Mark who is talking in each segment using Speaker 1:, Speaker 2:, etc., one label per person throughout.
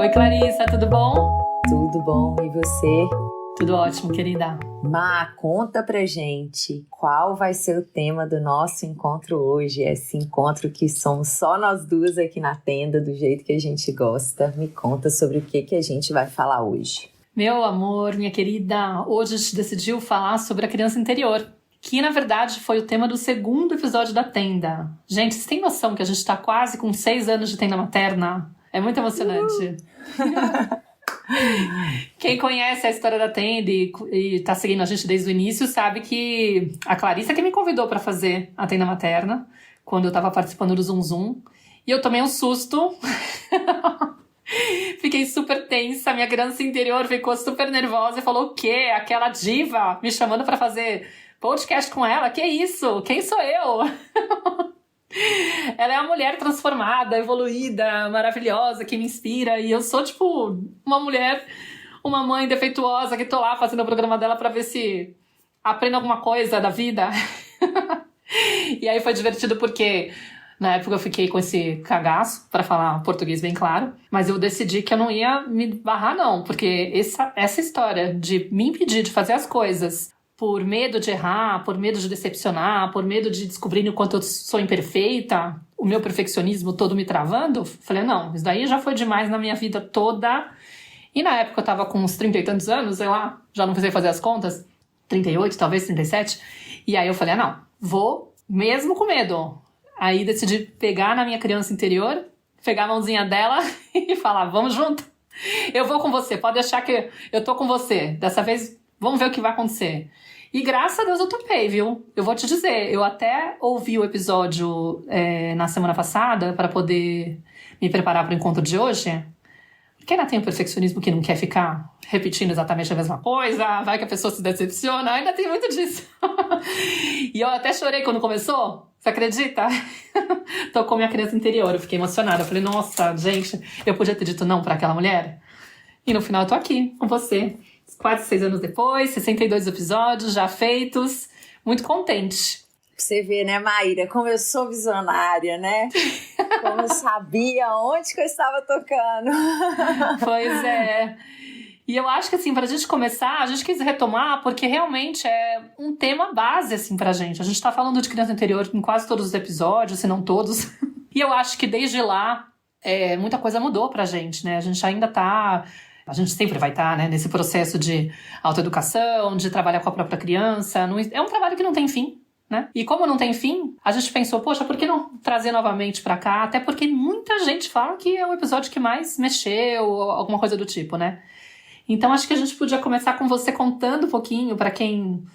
Speaker 1: Oi, Clarissa, tudo bom?
Speaker 2: Tudo bom, e você?
Speaker 1: Tudo ótimo, querida.
Speaker 2: Má, conta pra gente qual vai ser o tema do nosso encontro hoje, esse encontro que somos só nós duas aqui na tenda, do jeito que a gente gosta. Me conta sobre o que a gente vai falar hoje.
Speaker 1: Meu amor, minha querida, hoje a gente decidiu falar sobre a criança interior, que na verdade foi o tema do segundo episódio da tenda. Gente, vocês têm noção que a gente tá quase com 6 anos de tenda materna? É muito emocionante. Quem conhece a história da tenda e tá seguindo a gente desde o início sabe que a Clarissa que me convidou pra fazer a tenda materna, quando eu tava participando do Zum Zum, e eu tomei um susto. Fiquei super tensa, minha criança interior ficou super nervosa e falou: o quê? Aquela diva me chamando pra fazer podcast com ela? Que isso? Quem sou eu? Ela é uma mulher transformada, evoluída, maravilhosa, que me inspira. E eu sou, tipo, uma mulher, uma mãe defeituosa que tô lá fazendo o programa dela pra ver se aprendo alguma coisa da vida. E aí foi divertido porque na época eu fiquei com esse cagaço, pra falar português bem claro. Mas eu decidi que eu não ia me barrar, não. Porque essa história de me impedir de fazer as coisas por medo de errar, por medo de decepcionar, por medo de descobrir o quanto eu sou imperfeita, o meu perfeccionismo todo me travando, falei, não, isso daí já foi demais na minha vida toda. E na época eu tava com uns 30 e tantos anos, sei lá, já não precisei fazer as contas, 38, talvez 37. E aí eu falei, não, vou mesmo com medo. Aí decidi pegar na minha criança interior, pegar a mãozinha dela e falar, vamos junto. Eu vou com você, pode deixar que eu tô com você. Dessa vez, vamos ver o que vai acontecer. E graças a Deus eu topei, viu? Eu vou te dizer, eu até ouvi o episódio na semana passada para poder me preparar para o encontro de hoje. Porque ainda tem o perfeccionismo que não quer ficar repetindo exatamente a mesma coisa, vai que a pessoa se decepciona, ainda tem muito disso. E eu até chorei quando começou, você acredita? Tocou minha criança interior, eu fiquei emocionada. Eu falei, nossa, gente, eu podia ter dito não para aquela mulher? E no final eu tô aqui com você. Quase 6 anos depois, 62 episódios já feitos, muito contente.
Speaker 2: Você vê, né, Maíra, como eu sou visionária, né? Como eu sabia onde que eu estava tocando.
Speaker 1: Pois é. E eu acho que, assim, pra gente começar, a gente quis retomar porque realmente é um tema base, assim, pra gente. A gente tá falando de criança interior em quase todos os episódios, se não todos. E eu acho que desde lá, muita coisa mudou pra gente, né? A gente ainda tá... A gente sempre vai estar, né, nesse processo de autoeducação, de trabalhar com a própria criança. É um trabalho que não tem fim, né? E como não tem fim, a gente pensou, poxa, por que não trazer novamente pra cá? Até porque muita gente fala que é o episódio que mais mexeu, alguma coisa do tipo, né? Então acho que a gente podia começar com você contando um pouquinho pra quem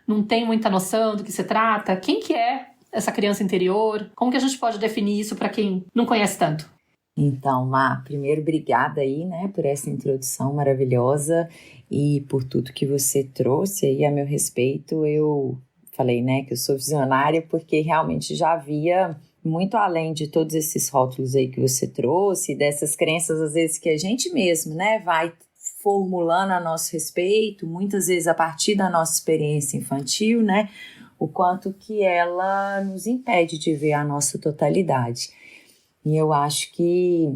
Speaker 1: não tem muita noção do que se trata. Quem que é essa criança interior? Como que a gente pode definir isso pra quem não conhece tanto?
Speaker 2: Então, Má, primeiro, obrigada aí, né, por essa introdução maravilhosa e por tudo que você trouxe aí a meu respeito. Eu falei, né, que eu sou visionária porque realmente já havia muito além de todos esses rótulos aí que você trouxe, dessas crenças, às vezes, que a gente mesmo, né, vai formulando a nosso respeito, muitas vezes a partir da nossa experiência infantil, né, o quanto que ela nos impede de ver a nossa totalidade. E eu acho que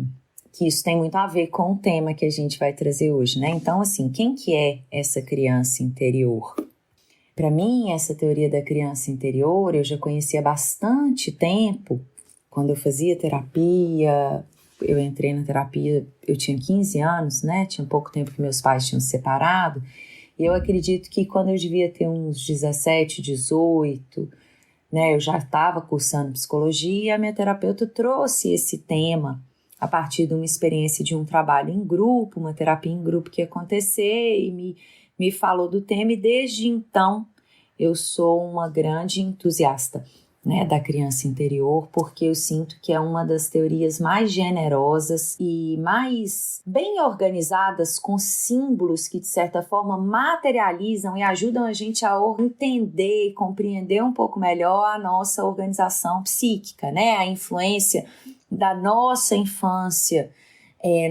Speaker 2: isso tem muito a ver com o tema que a gente vai trazer hoje, né? Então, assim, quem que é essa criança interior? Para mim, essa teoria da criança interior, eu já conhecia há bastante tempo. Quando eu fazia terapia, eu entrei na terapia, eu tinha 15 anos, né? Tinha pouco tempo que meus pais tinham se separado. E eu acredito que quando eu devia ter uns 17, 18... né, eu já estava cursando psicologia e a minha terapeuta trouxe esse tema a partir de uma experiência de um trabalho em grupo, uma terapia em grupo que ia acontecer e me falou do tema e desde então eu sou uma grande entusiasta, né, da criança interior, porque eu sinto que é uma das teorias mais generosas e mais bem organizadas, com símbolos que de certa forma materializam e ajudam a gente a entender e compreender um pouco melhor a nossa organização psíquica, né, a influência da nossa infância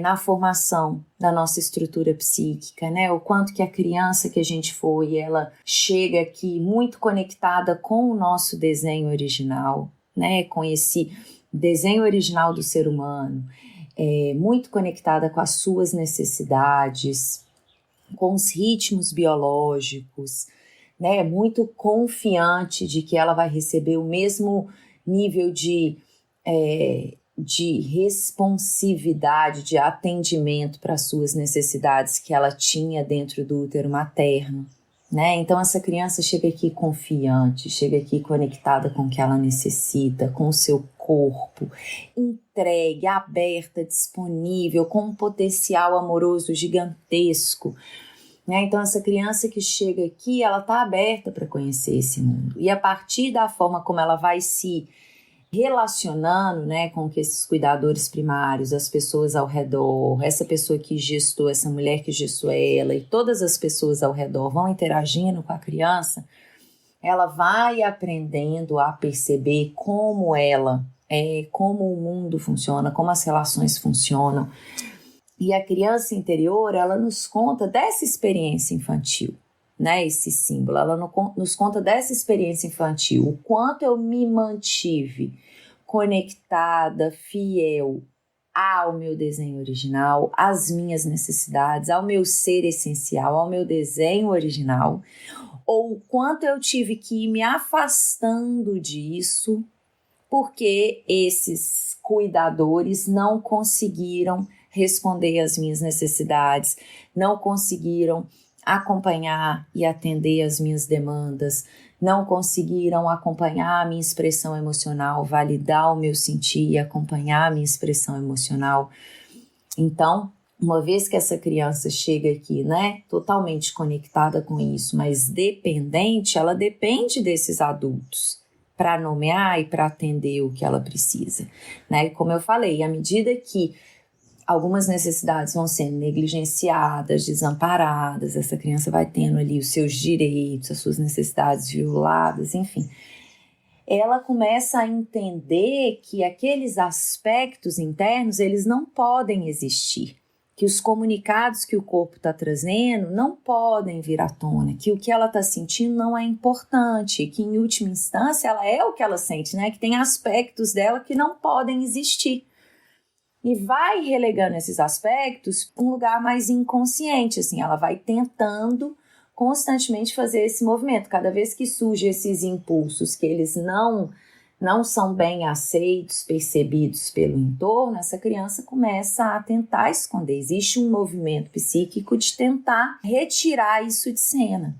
Speaker 2: na formação da nossa estrutura psíquica, né? O quanto que a criança que a gente foi, ela chega aqui muito conectada com o nosso desenho original, né? Com esse desenho original do ser humano. muito conectada com as suas necessidades, com os ritmos biológicos, né? Muito confiante de que ela vai receber o mesmo nível de responsividade, de atendimento para as suas necessidades que ela tinha dentro do útero materno, né? Então essa criança chega aqui confiante, chega aqui conectada com o que ela necessita, com o seu corpo, entregue, aberta, disponível, com um potencial amoroso gigantesco, né? Então essa criança que chega aqui, ela está aberta para conhecer esse mundo, e a partir da forma como ela vai se relacionando, né, com que esses cuidadores primários, as pessoas ao redor, essa pessoa que gestou, essa mulher que gestou ela e todas as pessoas ao redor vão interagindo com a criança, ela vai aprendendo a perceber como ela é, como o mundo funciona, como as relações funcionam. E a criança interior, ela nos conta dessa experiência infantil, né, esse símbolo, ela nos conta dessa experiência infantil, o quanto eu me mantive conectada, fiel ao meu desenho original, às minhas necessidades, ao meu ser essencial, ao meu desenho original, ou o quanto eu tive que ir me afastando disso, porque esses cuidadores não conseguiram responder às minhas necessidades, não conseguiram acompanhar e atender as minhas demandas, não conseguiram acompanhar a minha expressão emocional, validar o meu sentir e acompanhar a minha expressão emocional. Então, uma vez que essa criança chega aqui, né, totalmente conectada com isso, mas dependente, ela depende desses adultos para nomear e para atender o que ela precisa, né? Como eu falei, à medida que algumas necessidades vão sendo negligenciadas, desamparadas, essa criança vai tendo ali os seus direitos, as suas necessidades violadas, enfim. Ela começa a entender que aqueles aspectos internos, eles não podem existir, que os comunicados que o corpo está trazendo não podem vir à tona, que o que ela está sentindo não é importante, que em última instância ela é o que ela sente, né? Que tem aspectos dela que não podem existir. E vai relegando esses aspectos para um lugar mais inconsciente, assim, ela vai tentando constantemente fazer esse movimento. Cada vez que surgem esses impulsos que eles não são bem aceitos, percebidos pelo entorno, essa criança começa a tentar esconder. Existe um movimento psíquico de tentar retirar isso de cena,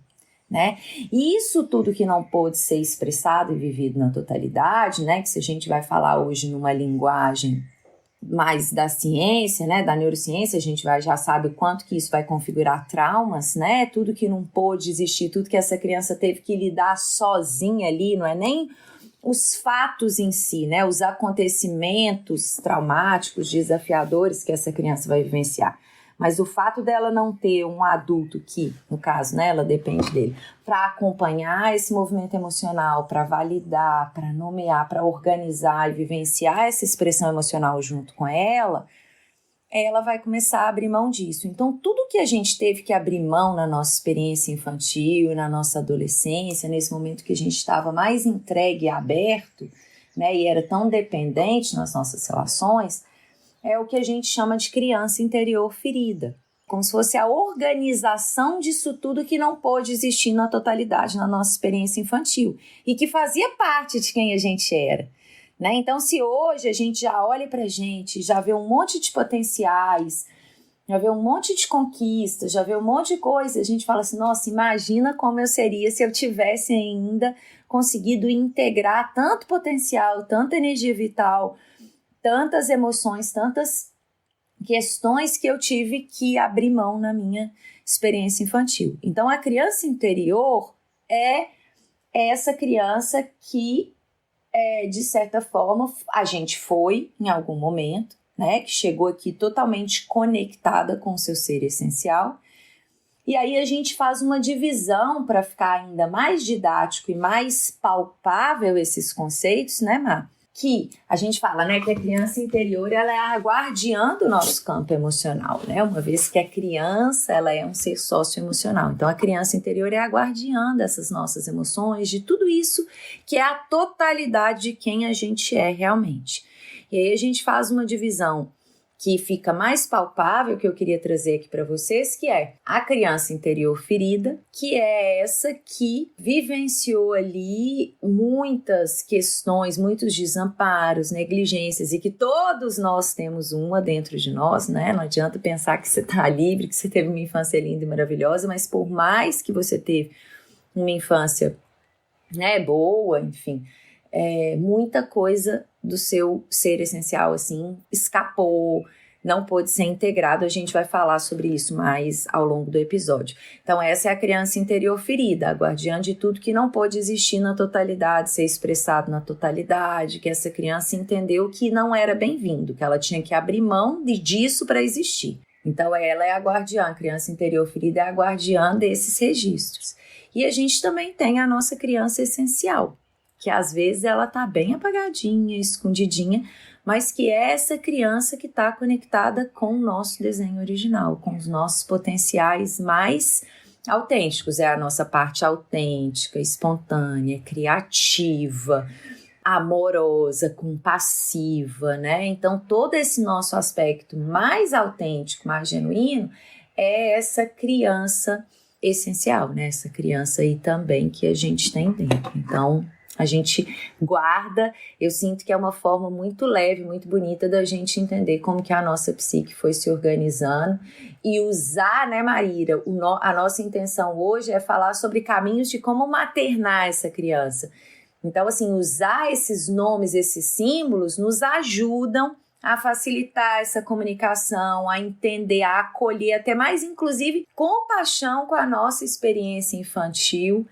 Speaker 2: né? E isso tudo que não pôde ser expressado e vivido na totalidade, né? Que se a gente vai falar hoje numa linguagem mais da ciência, né, da neurociência, a gente já sabe o quanto que isso vai configurar traumas, né, tudo que não pôde existir, tudo que essa criança teve que lidar sozinha ali, não é nem os fatos em si, né, os acontecimentos traumáticos, desafiadores que essa criança vai vivenciar, mas o fato dela não ter um adulto que, no caso, né, ela depende dele, para acompanhar esse movimento emocional, para validar, para nomear, para organizar e vivenciar essa expressão emocional junto com ela vai começar a abrir mão disso. Então, tudo que a gente teve que abrir mão na nossa experiência infantil, na nossa adolescência, nesse momento que a gente estava mais entregue e aberto, né, e era tão dependente nas nossas relações, é o que a gente chama de criança interior ferida, como se fosse a organização disso tudo que não pôde existir na totalidade na nossa experiência infantil e que fazia parte de quem a gente era, né? Então, se hoje a gente já olha pra gente, já vê um monte de potenciais, já vê um monte de conquistas, já vê um monte de coisa, a gente fala assim, nossa, imagina como eu seria se eu tivesse ainda conseguido integrar tanto potencial, tanta energia vital, tantas emoções, tantas questões que eu tive que abrir mão na minha experiência infantil. Então, a criança interior é essa criança que, de certa forma, a gente foi em algum momento, né, que chegou aqui totalmente conectada com o seu ser essencial. E aí a gente faz uma divisão para ficar ainda mais didático e mais palpável esses conceitos, né, Má? Que a gente fala, né, que a criança interior ela é a guardiã do nosso campo emocional, né? Uma vez que a criança ela é um ser socioemocional. Então, a criança interior é a guardiã dessas nossas emoções, de tudo isso que é a totalidade de quem a gente é realmente. E aí a gente faz uma divisão que fica mais palpável, que eu queria trazer aqui para vocês, que é a criança interior ferida, que é essa que vivenciou ali muitas questões, muitos desamparos, negligências, e que todos nós temos uma dentro de nós, né? Não adianta pensar que você está livre, que você teve uma infância linda e maravilhosa, mas por mais que você teve uma infância, né, boa, enfim, muita coisa do seu ser essencial, assim, escapou, não pôde ser integrado. A gente vai falar sobre isso mais ao longo do episódio. Então, essa é a criança interior ferida, a guardiã de tudo que não pôde existir na totalidade, ser expressado na totalidade, que essa criança entendeu que não era bem-vindo, que ela tinha que abrir mão disso para existir. Então, ela é a guardiã, a criança interior ferida é a guardiã desses registros. E a gente também tem a nossa criança essencial, que às vezes ela está bem apagadinha, escondidinha, mas que é essa criança que está conectada com o nosso desenho original, com os nossos potenciais mais autênticos. É a nossa parte autêntica, espontânea, criativa, amorosa, compassiva, né? Então, todo esse nosso aspecto mais autêntico, mais genuíno, é essa criança essencial, né? Essa criança aí também que a gente tem dentro. Então, a gente guarda, eu sinto que é uma forma muito leve, muito bonita da gente entender como que a nossa psique foi se organizando e usar, né, Maíra, a nossa intenção hoje é falar sobre caminhos de como maternar essa criança. Então, assim, usar esses nomes, esses símbolos nos ajudam a facilitar essa comunicação, a entender, a acolher, até mais, inclusive, compaixão com a nossa experiência infantil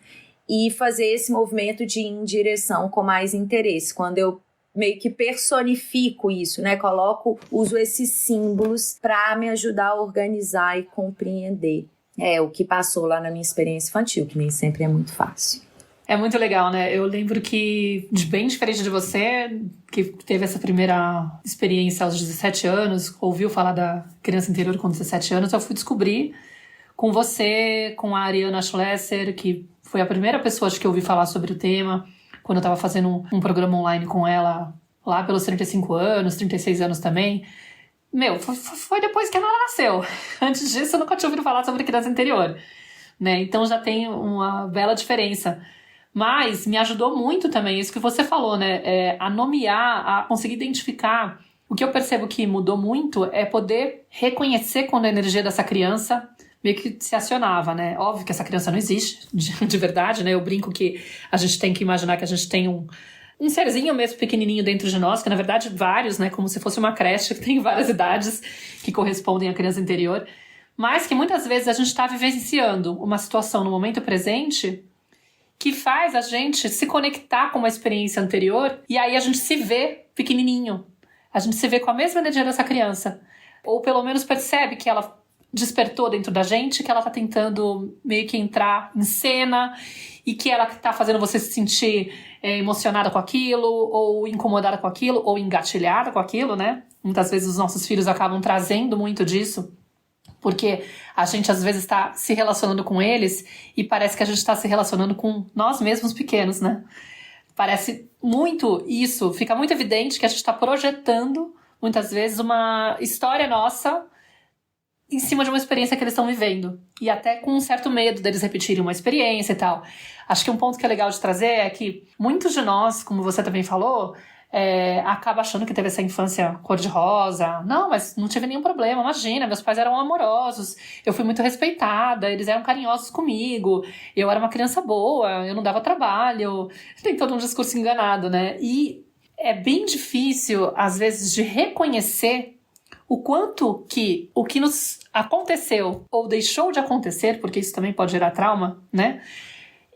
Speaker 2: e fazer esse movimento de ir em direção com mais interesse. Quando eu meio que personifico isso, né? Uso esses símbolos para me ajudar a organizar e compreender o que passou lá na minha experiência infantil, que nem sempre é muito fácil.
Speaker 1: É muito legal, né? Eu lembro que, bem diferente de você, que teve essa primeira experiência aos 17 anos, ouviu falar da criança interior com 17 anos, eu fui descobrir com você, com a Ariana Schlesser, que foi a primeira pessoa acho que eu ouvi falar sobre o tema, quando eu estava fazendo um programa online com ela, lá pelos 35 anos, 36 anos também. Foi depois que ela nasceu. Antes disso, eu nunca tinha ouvido falar sobre criança interior, né? Então já tem uma bela diferença. Mas me ajudou muito também, isso que você falou, né? A nomear, a conseguir identificar. O que eu percebo que mudou muito é poder reconhecer quando a energia dessa criança meio que se acionava, né? Óbvio que essa criança não existe, de verdade, né? Eu brinco que a gente tem que imaginar que a gente tem um serzinho mesmo pequenininho dentro de nós, que na verdade vários, né? Como se fosse uma creche que tem várias idades que correspondem à criança interior. Mas que muitas vezes a gente está vivenciando uma situação no momento presente que faz a gente se conectar com uma experiência anterior e aí a gente se vê pequenininho. A gente se vê com a mesma energia dessa criança. Ou pelo menos percebe que ela despertou dentro da gente, que ela tá tentando meio que entrar em cena e que ela tá fazendo você se sentir emocionada com aquilo, ou incomodada com aquilo, ou engatilhada com aquilo, né? Muitas vezes os nossos filhos acabam trazendo muito disso, porque a gente às vezes está se relacionando com eles e parece que a gente está se relacionando com nós mesmos pequenos, né? Parece muito isso, fica muito evidente que a gente está projetando muitas vezes uma história nossa em cima de uma experiência que eles estão vivendo. E até com um certo medo deles repetirem uma experiência e tal. Acho que um ponto que é legal de trazer é que muitos de nós, como você também falou, acaba achando que teve essa infância cor-de-rosa. Não, mas não tive nenhum problema, imagina, meus pais eram amorosos, eu fui muito respeitada, eles eram carinhosos comigo, eu era uma criança boa, eu não dava trabalho. Tem todo um discurso enganado, né? E é bem difícil, às vezes, de reconhecer o quanto que o que nos aconteceu ou deixou de acontecer, porque isso também pode gerar trauma, né?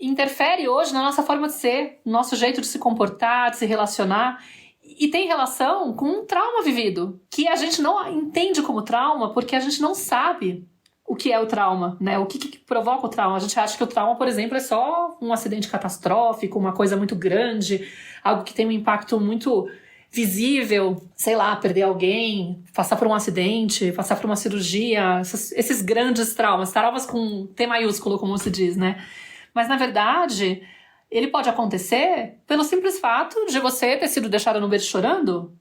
Speaker 1: Interfere hoje na nossa forma de ser, no nosso jeito de se comportar, de se relacionar, e tem relação com um trauma vivido, que a gente não entende como trauma porque a gente não sabe o que é o trauma, né? O que provoca o trauma. A gente acha que o trauma, por exemplo, é só um acidente catastrófico, uma coisa muito grande, algo que tem um impacto muito visível, sei lá, perder alguém, passar por um acidente, passar por uma cirurgia, esses grandes traumas com T maiúsculo, como se diz, né? Mas, na verdade, ele pode acontecer pelo simples fato de você ter sido deixada no berço chorando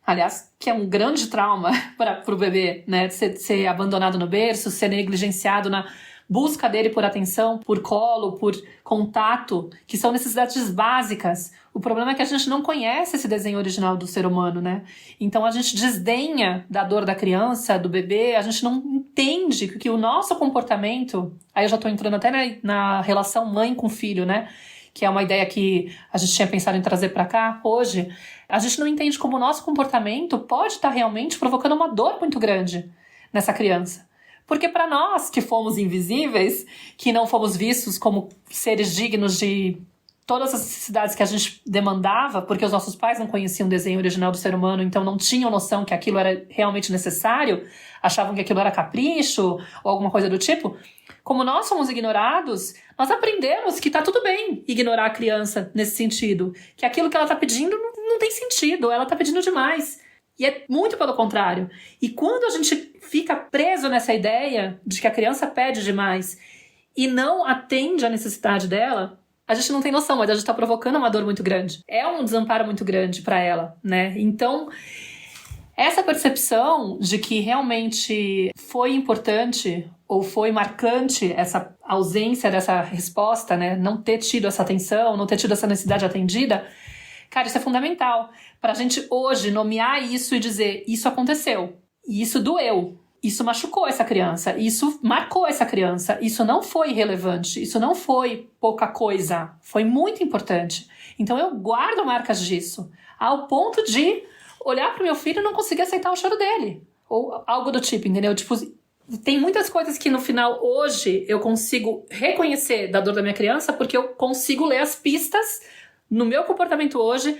Speaker 1: aliás, que é um grande trauma para o bebê, né? Ser abandonado no berço, ser negligenciado na busca dele por atenção, por colo, por contato, que são necessidades básicas. O problema é que a gente não conhece esse desenho original do ser humano, né? Então a gente desdenha da dor da criança, do bebê, a gente não entende que o nosso comportamento, aí eu já estou entrando até na relação mãe com filho, né? Que é uma ideia que a gente tinha pensado em trazer para cá hoje. A gente não entende como o nosso comportamento pode estar realmente provocando uma dor muito grande nessa criança. Porque para nós que fomos invisíveis, que não fomos vistos como seres dignos de todas as necessidades que a gente demandava, porque os nossos pais não conheciam o desenho original do ser humano, então não tinham noção que aquilo era realmente necessário, achavam que aquilo era capricho ou alguma coisa do tipo. Como nós somos ignorados, nós aprendemos que tá tudo bem ignorar a criança nesse sentido, que aquilo que ela tá pedindo não tem sentido, ela tá pedindo demais. E é muito pelo contrário. E quando a gente fica preso nessa ideia de que a criança pede demais e não atende à necessidade dela, a gente não tem noção, mas a gente está provocando uma dor muito grande. É um desamparo muito grande para ela, né? Então, essa percepção de que realmente foi importante ou foi marcante essa ausência dessa resposta, né? Não ter tido essa atenção, não ter tido essa necessidade atendida, cara, isso é fundamental para a gente hoje nomear isso e dizer, isso aconteceu, e isso doeu, isso machucou essa criança, isso marcou essa criança, isso não foi irrelevante, isso não foi pouca coisa, foi muito importante. Então eu guardo marcas disso, ao ponto de olhar para o meu filho e não conseguir aceitar o choro dele, ou algo do tipo, entendeu? Tipo, tem muitas coisas que no final, hoje, eu consigo reconhecer da dor da minha criança porque eu consigo ler as pistas no meu comportamento hoje,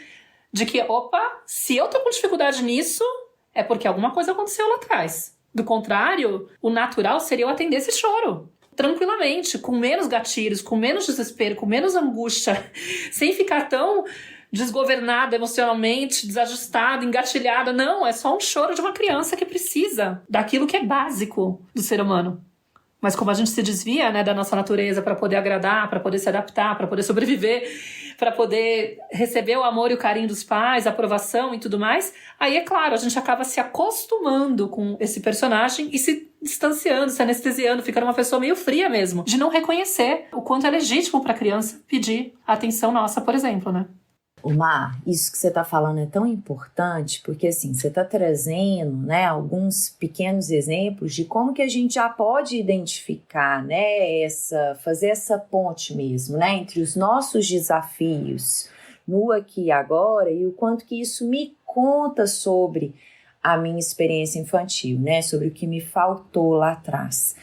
Speaker 1: de que, opa, se eu tô com dificuldade nisso, é porque alguma coisa aconteceu lá atrás. Do contrário, o natural seria eu atender esse choro, tranquilamente, com menos gatilhos, com menos desespero, com menos angústia, sem ficar tão desgovernada emocionalmente, desajustada, engatilhada. Não, é só um choro de uma criança que precisa daquilo que é básico do ser humano. Mas como a gente se desvia, né, da nossa natureza para poder agradar, para poder se adaptar, para poder sobreviver, para poder receber o amor e o carinho dos pais, a aprovação e tudo mais, aí é claro, a gente acaba se acostumando com esse personagem e se distanciando, se anestesiando, ficando uma pessoa meio fria mesmo, de não reconhecer o quanto é legítimo para a criança pedir a atenção nossa, por exemplo, né?
Speaker 2: Mar, isso que você está falando é tão importante, porque assim, você está trazendo, né, alguns pequenos exemplos de como que a gente já pode identificar, né, fazer essa ponte mesmo, né, entre os nossos desafios no aqui e agora e o quanto que isso me conta sobre a minha experiência infantil, né, sobre o que me faltou lá atrás.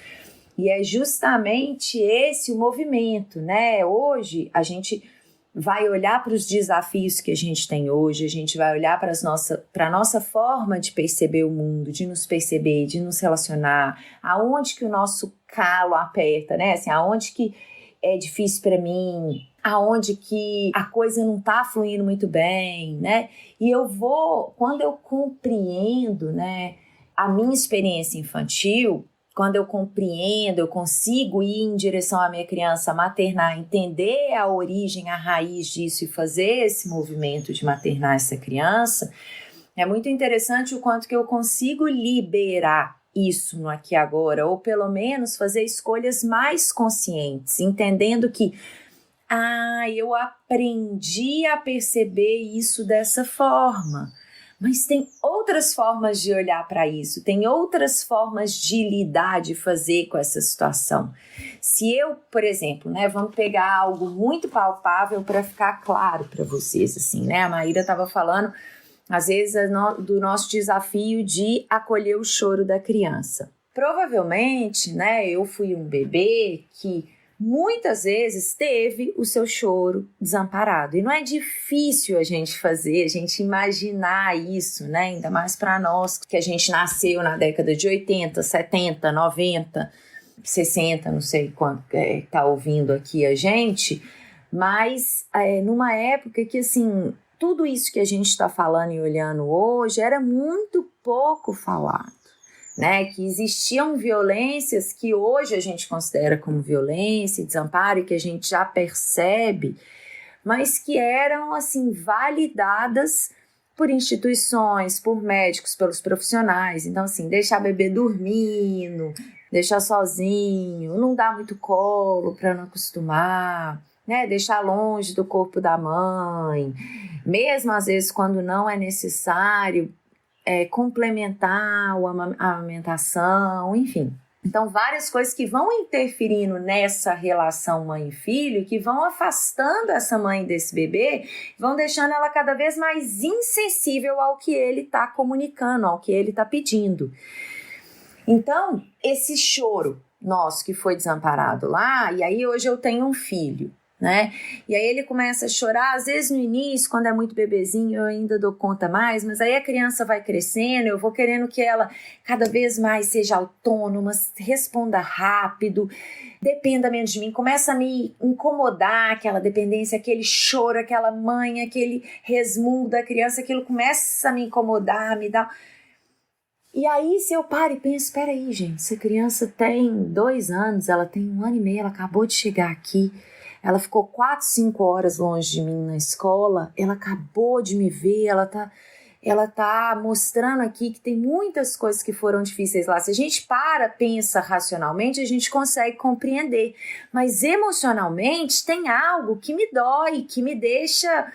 Speaker 2: E é justamente esse o movimento, né, hoje a gente vai olhar para os desafios que a gente tem hoje, a gente vai olhar para a nossa forma de perceber o mundo, de nos perceber, de nos relacionar, aonde que o nosso calo aperta, né? Assim, aonde que é difícil para mim, aonde que a coisa não está fluindo muito bem, né? E quando eu compreendo, né, a minha experiência infantil, quando eu compreendo, eu consigo ir em direção à minha criança maternar, entender a origem, a raiz disso e fazer esse movimento de maternar essa criança, é muito interessante o quanto que eu consigo liberar isso no aqui e agora, ou pelo menos fazer escolhas mais conscientes, entendendo que eu aprendi a perceber isso dessa forma. Mas tem outras formas de olhar para isso, tem outras formas de lidar, de fazer com essa situação. Se eu, por exemplo, né, vamos pegar algo muito palpável para ficar claro para vocês, assim, né? A Maíra estava falando, às vezes, do nosso desafio de acolher o choro da criança. Provavelmente, né, eu fui um bebê que muitas vezes teve o seu choro desamparado. E não é difícil a gente imaginar isso, né? Ainda mais para nós, que a gente nasceu na década de 80, 70, 90, 60, não sei quanto está ouvindo aqui a gente, mas numa época que, assim, tudo isso que a gente está falando e olhando hoje era muito pouco falado. Né, que existiam violências que hoje a gente considera como violência e desamparo e que a gente já percebe, mas que eram assim validadas por instituições, por médicos, pelos profissionais. Então, assim, deixar bebê dormindo, deixar sozinho, não dar muito colo para não acostumar, né? Deixar longe do corpo da mãe, mesmo às vezes quando não é necessário, complementar a amamentação, enfim. Então, várias coisas que vão interferindo nessa relação mãe e filho, que vão afastando essa mãe desse bebê, vão deixando ela cada vez mais insensível ao que ele está comunicando, ao que ele está pedindo. Então, esse choro nosso que foi desamparado lá, e aí hoje eu tenho um filho, né? E aí ele começa a chorar, às vezes no início, quando é muito bebezinho, eu ainda dou conta mais, mas aí a criança vai crescendo, eu vou querendo que ela cada vez mais seja autônoma, responda rápido, dependa menos de mim, começa a me incomodar aquela dependência, aquele choro, aquela mãe, aquele resmungo da criança, aquilo começa a me incomodar, me dá... E aí, se eu paro e penso, espera aí, gente, essa criança tem 2 anos, ela tem 1 ano e meio, ela acabou de chegar aqui, ela ficou 4, 5 horas longe de mim na escola, ela acabou de me ver, ela tá mostrando aqui que tem muitas coisas que foram difíceis lá. Se a gente pensa racionalmente, a gente consegue compreender, mas emocionalmente tem algo que me dói, que me deixa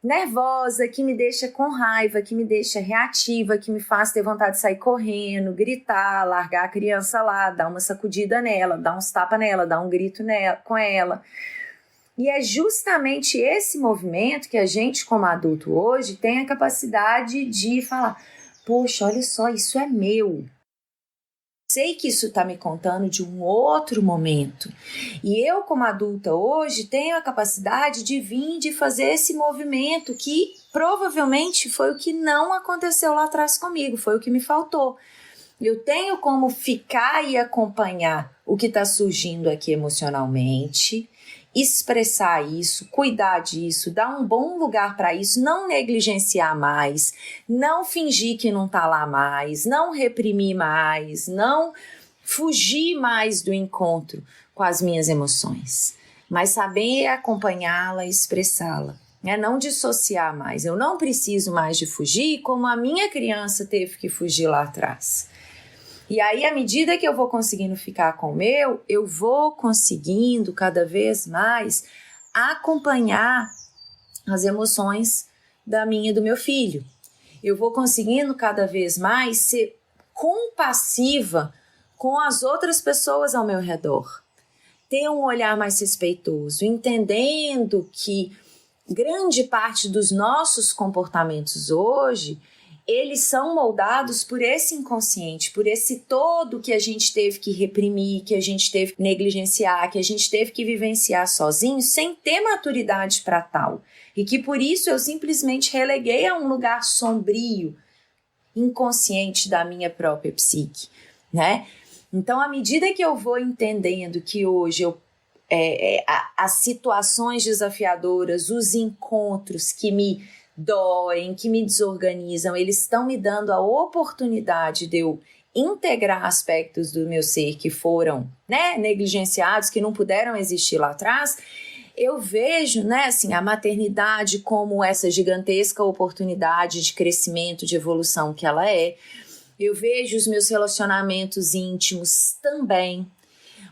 Speaker 2: nervosa, que me deixa com raiva, que me deixa reativa, que me faz ter vontade de sair correndo, gritar, largar a criança lá, dar uma sacudida nela, dar uns tapas nela, dar um grito com ela. E é justamente esse movimento que a gente, como adulto hoje, tem a capacidade de falar, poxa, olha só, isso é meu. Sei que isso está me contando de um outro momento. E eu, como adulta hoje, tenho a capacidade de vir, de fazer esse movimento que provavelmente foi o que não aconteceu lá atrás comigo, foi o que me faltou. Eu tenho como ficar e acompanhar o que está surgindo aqui emocionalmente, expressar isso, cuidar disso, dar um bom lugar para isso, não negligenciar mais, não fingir que não está lá mais, não reprimir mais, não fugir mais do encontro com as minhas emoções, mas saber acompanhá-la e expressá-la, né? Não dissociar mais. Eu não preciso mais de fugir como a minha criança teve que fugir lá atrás. E aí, à medida que eu vou conseguindo ficar com o meu, eu vou conseguindo cada vez mais acompanhar as emoções da minha e do meu filho. Eu vou conseguindo cada vez mais ser compassiva com as outras pessoas ao meu redor. Ter um olhar mais respeitoso, entendendo que grande parte dos nossos comportamentos hoje, eles são moldados por esse inconsciente, por esse todo que a gente teve que reprimir, que a gente teve que negligenciar, que a gente teve que vivenciar sozinho, sem ter maturidade para tal. E que por isso eu simplesmente releguei a um lugar sombrio, inconsciente da minha própria psique, né? Então, à medida que eu vou entendendo que hoje as situações desafiadoras, os encontros que me doem, que me desorganizam, eles estão me dando a oportunidade de eu integrar aspectos do meu ser que foram, né, negligenciados, que não puderam existir lá atrás. Eu vejo, né, assim, a maternidade como essa gigantesca oportunidade de crescimento, de evolução que ela é. Eu vejo os meus relacionamentos íntimos também,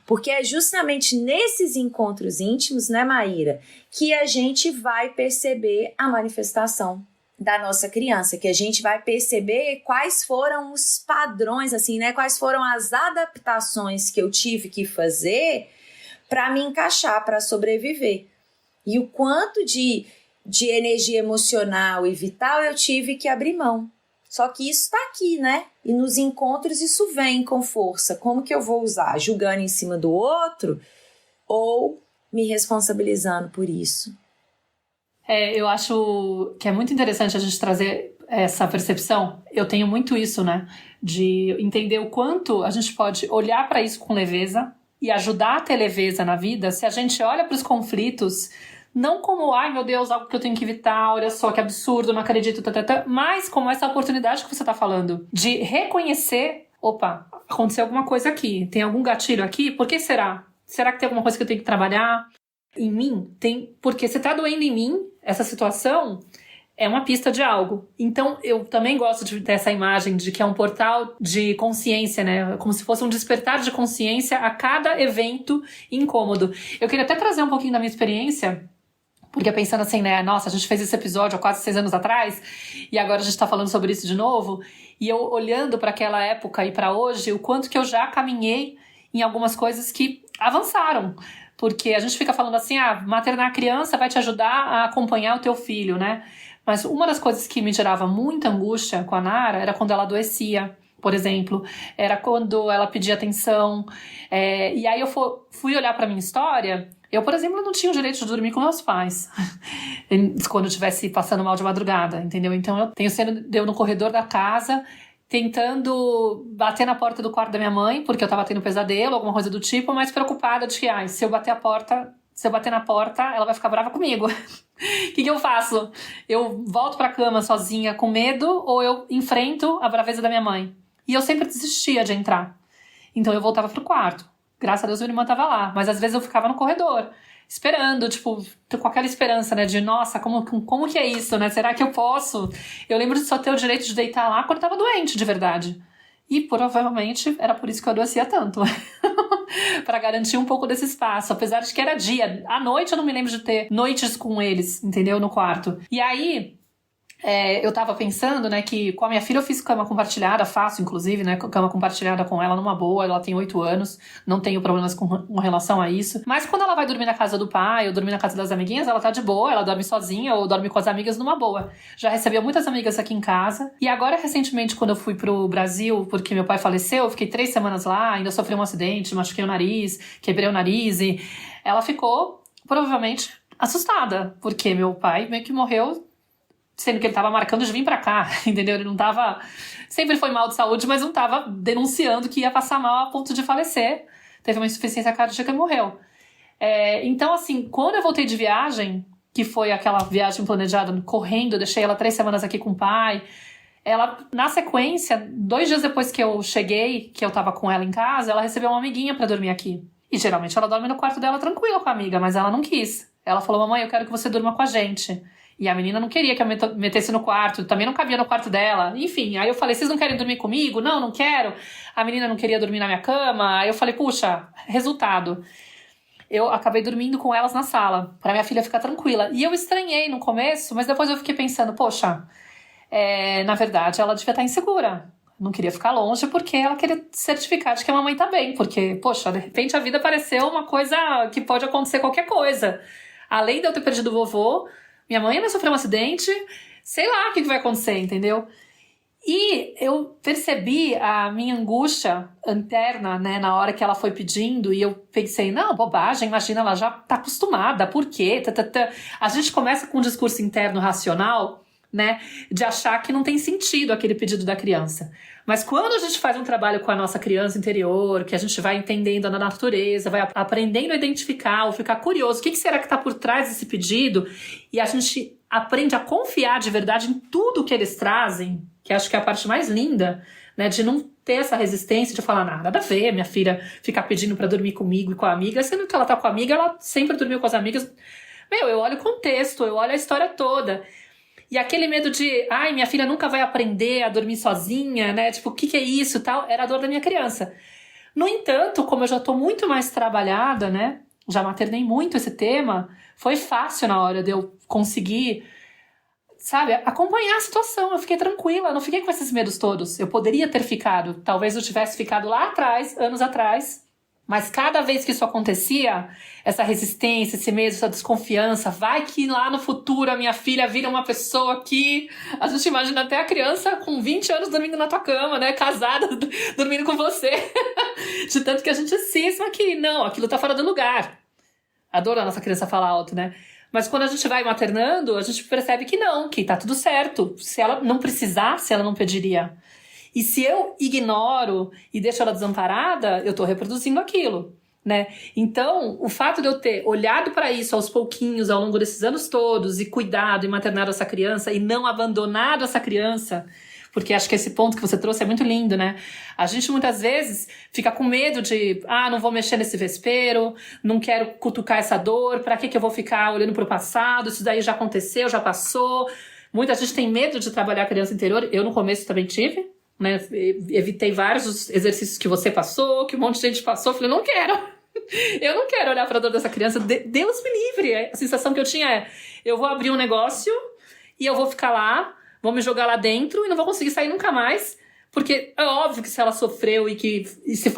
Speaker 2: porque é justamente nesses encontros íntimos, né, Maíra, que a gente vai perceber a manifestação da nossa criança, que a gente vai perceber quais foram os padrões, assim, né, quais foram as adaptações que eu tive que fazer para me encaixar, para sobreviver. E o quanto de energia emocional e vital eu tive que abrir mão. Só que isso está aqui, né? E nos encontros isso vem com força. Como que eu vou usar? Julgando em cima do outro ou me responsabilizando por isso?
Speaker 1: Eu acho que é muito interessante a gente trazer essa percepção. Eu tenho muito isso, né? De entender o quanto a gente pode olhar para isso com leveza e ajudar a ter leveza na vida se a gente olha para os conflitos não como, ai meu Deus, algo que eu tenho que evitar, olha só que absurdo, não acredito, mas como essa oportunidade que você está falando, de reconhecer, opa, aconteceu alguma coisa aqui, tem algum gatilho aqui, por que será? Será que tem alguma coisa que eu tenho que trabalhar em mim? Porque se está doendo em mim, essa situação, é uma pista de algo. Então, eu também gosto de ter essa imagem de que é um portal de consciência, né? Como se fosse um despertar de consciência a cada evento incômodo. Eu queria até trazer um pouquinho da minha experiência, porque pensando assim, né? Nossa, a gente fez esse episódio há quase 6 anos atrás, e agora a gente tá falando sobre isso de novo. E eu olhando para aquela época e para hoje, o quanto que eu já caminhei em algumas coisas que avançaram. Porque a gente fica falando assim, maternar a criança vai te ajudar a acompanhar o teu filho, né? Mas uma das coisas que me gerava muita angústia com a Nara era quando ela adoecia, por exemplo. Era quando ela pedia atenção. E aí eu fui olhar pra minha história. Eu, por exemplo, não tinha o direito de dormir com meus pais quando eu estivesse passando mal de madrugada, entendeu? Então eu tenho cena de eu no corredor da casa tentando bater na porta do quarto da minha mãe, porque eu tava tendo pesadelo, alguma coisa do tipo, mas preocupada de que, se eu bater na porta, ela vai ficar brava comigo. O que eu faço? Eu volto pra cama sozinha com medo ou eu enfrento a braveza da minha mãe? E eu sempre desistia de entrar. Então eu voltava pro quarto. Graças a Deus minha irmã tava lá. Mas às vezes eu ficava no corredor, esperando, tipo, com aquela esperança, né? De, nossa, como que é isso, né? Será que eu posso? Eu lembro de só ter o direito de deitar lá quando eu tava doente, de verdade. E provavelmente era por isso que eu adoecia tanto. Para garantir um pouco desse espaço. Apesar de que era dia. À noite eu não me lembro de ter noites com eles, entendeu? No quarto. E aí, eu tava pensando, né, que com a minha filha eu fiz cama compartilhada, faço inclusive, né, cama compartilhada com ela numa boa, ela tem 8 anos, não tenho problemas com relação a isso. Mas quando ela vai dormir na casa do pai ou dormir na casa das amiguinhas, ela tá de boa, ela dorme sozinha ou dorme com as amigas numa boa. Já recebi muitas amigas aqui em casa. E agora, recentemente, quando eu fui pro Brasil, porque meu pai faleceu, eu fiquei 3 semanas lá, ainda sofri um acidente, machuquei o nariz, quebrei o nariz e ela ficou, provavelmente, assustada, porque meu pai meio que morreu sendo que ele tava marcando de vir pra cá, entendeu? Ele não tava... Sempre foi mal de saúde, mas não tava denunciando que ia passar mal a ponto de falecer. Teve uma insuficiência cardíaca e morreu. Então, assim, quando eu voltei de viagem, que foi aquela viagem planejada correndo, eu deixei ela 3 semanas aqui com o pai, ela, na sequência, 2 dias depois que eu cheguei, que eu tava com ela em casa, ela recebeu uma amiguinha pra dormir aqui. E geralmente ela dorme no quarto dela tranquila com a amiga, mas ela não quis. Ela falou, mamãe, eu quero que você durma com a gente. E a menina não queria que eu metesse no quarto, também não cabia no quarto dela. Enfim, aí eu falei, vocês não querem dormir comigo? Não, não quero. A menina não queria dormir na minha cama. Aí eu falei, puxa, resultado. Eu acabei dormindo com elas na sala, pra minha filha ficar tranquila. E eu estranhei no começo, mas depois eu fiquei pensando, poxa, na verdade ela devia estar insegura. Não queria ficar longe porque ela queria certificar de que a mamãe tá bem. Porque, poxa, de repente a vida pareceu uma coisa que pode acontecer qualquer coisa. Além de eu ter perdido o vovô, minha mãe vai sofrer um acidente, sei lá o que vai acontecer, entendeu? E eu percebi a minha angústia interna, né, na hora que ela foi pedindo, e eu pensei, não, bobagem, imagina, ela já tá acostumada, por quê? A gente começa com um discurso interno racional, né, de achar que não tem sentido aquele pedido da criança. Mas quando a gente faz um trabalho com a nossa criança interior, que a gente vai entendendo a natureza, vai aprendendo a identificar ou ficar curioso, o que será que está por trás desse pedido, e a gente aprende a confiar de verdade em tudo que eles trazem, que acho que é a parte mais linda, né, de não ter essa resistência de falar, nada a ver, minha filha ficar pedindo para dormir comigo e com a amiga, sendo que ela tá com a amiga, ela sempre dormiu com as amigas. Eu olho o contexto, eu olho a história toda. E aquele medo de, minha filha nunca vai aprender a dormir sozinha, né? Tipo, o que é isso e tal? Era a dor da minha criança. No entanto, como eu já tô muito mais trabalhada, né? Já maternei muito esse tema, foi fácil na hora de eu conseguir, sabe, acompanhar a situação. Eu fiquei tranquila, não fiquei com esses medos todos. Eu poderia ter ficado, talvez eu tivesse ficado lá atrás, anos atrás. Mas cada vez que isso acontecia, essa resistência, esse medo, essa desconfiança, vai que lá no futuro a minha filha vira uma pessoa que... A gente imagina até a criança com 20 anos dormindo na tua cama, né? Casada, dormindo com você. De tanto que a gente cisma que, não, aquilo tá fora do lugar. Adoro a nossa criança falar alto, né? Mas quando a gente vai maternando, a gente percebe que não, que tá tudo certo. Se ela não precisasse, ela não pediria. E se eu ignoro e deixo ela desamparada, eu tô reproduzindo aquilo, né? Então, o fato de eu ter olhado para isso aos pouquinhos, ao longo desses anos todos, e cuidado e maternado essa criança, e não abandonado essa criança, porque acho que esse ponto que você trouxe é muito lindo, né? A gente muitas vezes fica com medo de, não vou mexer nesse vespeiro, não quero cutucar essa dor, pra que eu vou ficar olhando pro passado, isso daí já aconteceu, já passou. Muita gente tem medo de trabalhar a criança interior. Eu no começo também tive, né? Evitei vários exercícios que você passou, que um monte de gente passou. Falei, não quero. Eu não quero olhar para a dor dessa criança. Deus me livre. A sensação que eu tinha é, eu vou abrir um negócio e eu vou ficar lá, vou me jogar lá dentro e não vou conseguir sair nunca mais. Porque é óbvio que se ela sofreu e se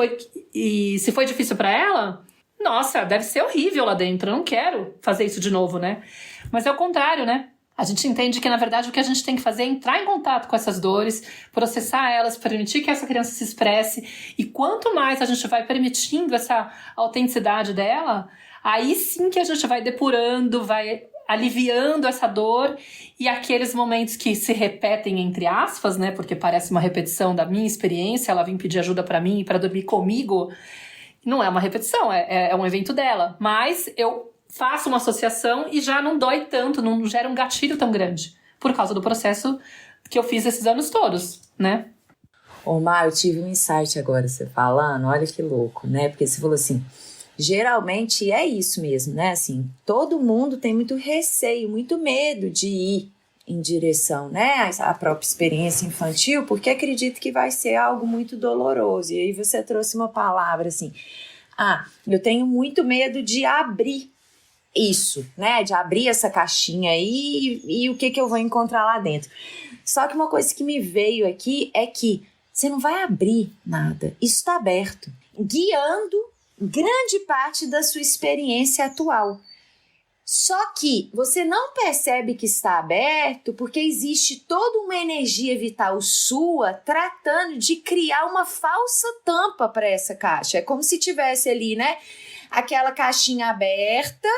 Speaker 1: foi difícil para ela, nossa, deve ser horrível lá dentro. Eu não quero fazer isso de novo, né? Mas é o contrário, né? A gente entende que, na verdade, o que a gente tem que fazer é entrar em contato com essas dores, processar elas, permitir que essa criança se expresse. E quanto mais a gente vai permitindo essa autenticidade dela, aí sim que a gente vai depurando, vai aliviando essa dor. E aqueles momentos que se repetem, entre aspas, né? Porque parece uma repetição da minha experiência, ela vem pedir ajuda pra mim e pra dormir comigo. Não é uma repetição, é um evento dela. Mas eu faço uma associação e já não dói tanto, não gera um gatilho tão grande. Por causa do processo que eu fiz esses anos todos, né?
Speaker 2: Ô, Mar, eu tive um insight agora, você falando, olha que louco, né? Porque você falou assim, geralmente é isso mesmo, né? Assim, todo mundo tem muito receio, muito medo de ir em direção, né, à própria experiência infantil, porque acredita que vai ser algo muito doloroso. E aí você trouxe uma palavra assim, eu tenho muito medo de abrir isso, né, de abrir essa caixinha aí e o que eu vou encontrar lá dentro. Só que uma coisa que me veio aqui é que você não vai abrir nada, isso está aberto, guiando grande parte da sua experiência atual. Só que você não percebe que está aberto porque existe toda uma energia vital sua tratando de criar uma falsa tampa para essa caixa. É como se tivesse ali, né, aquela caixinha aberta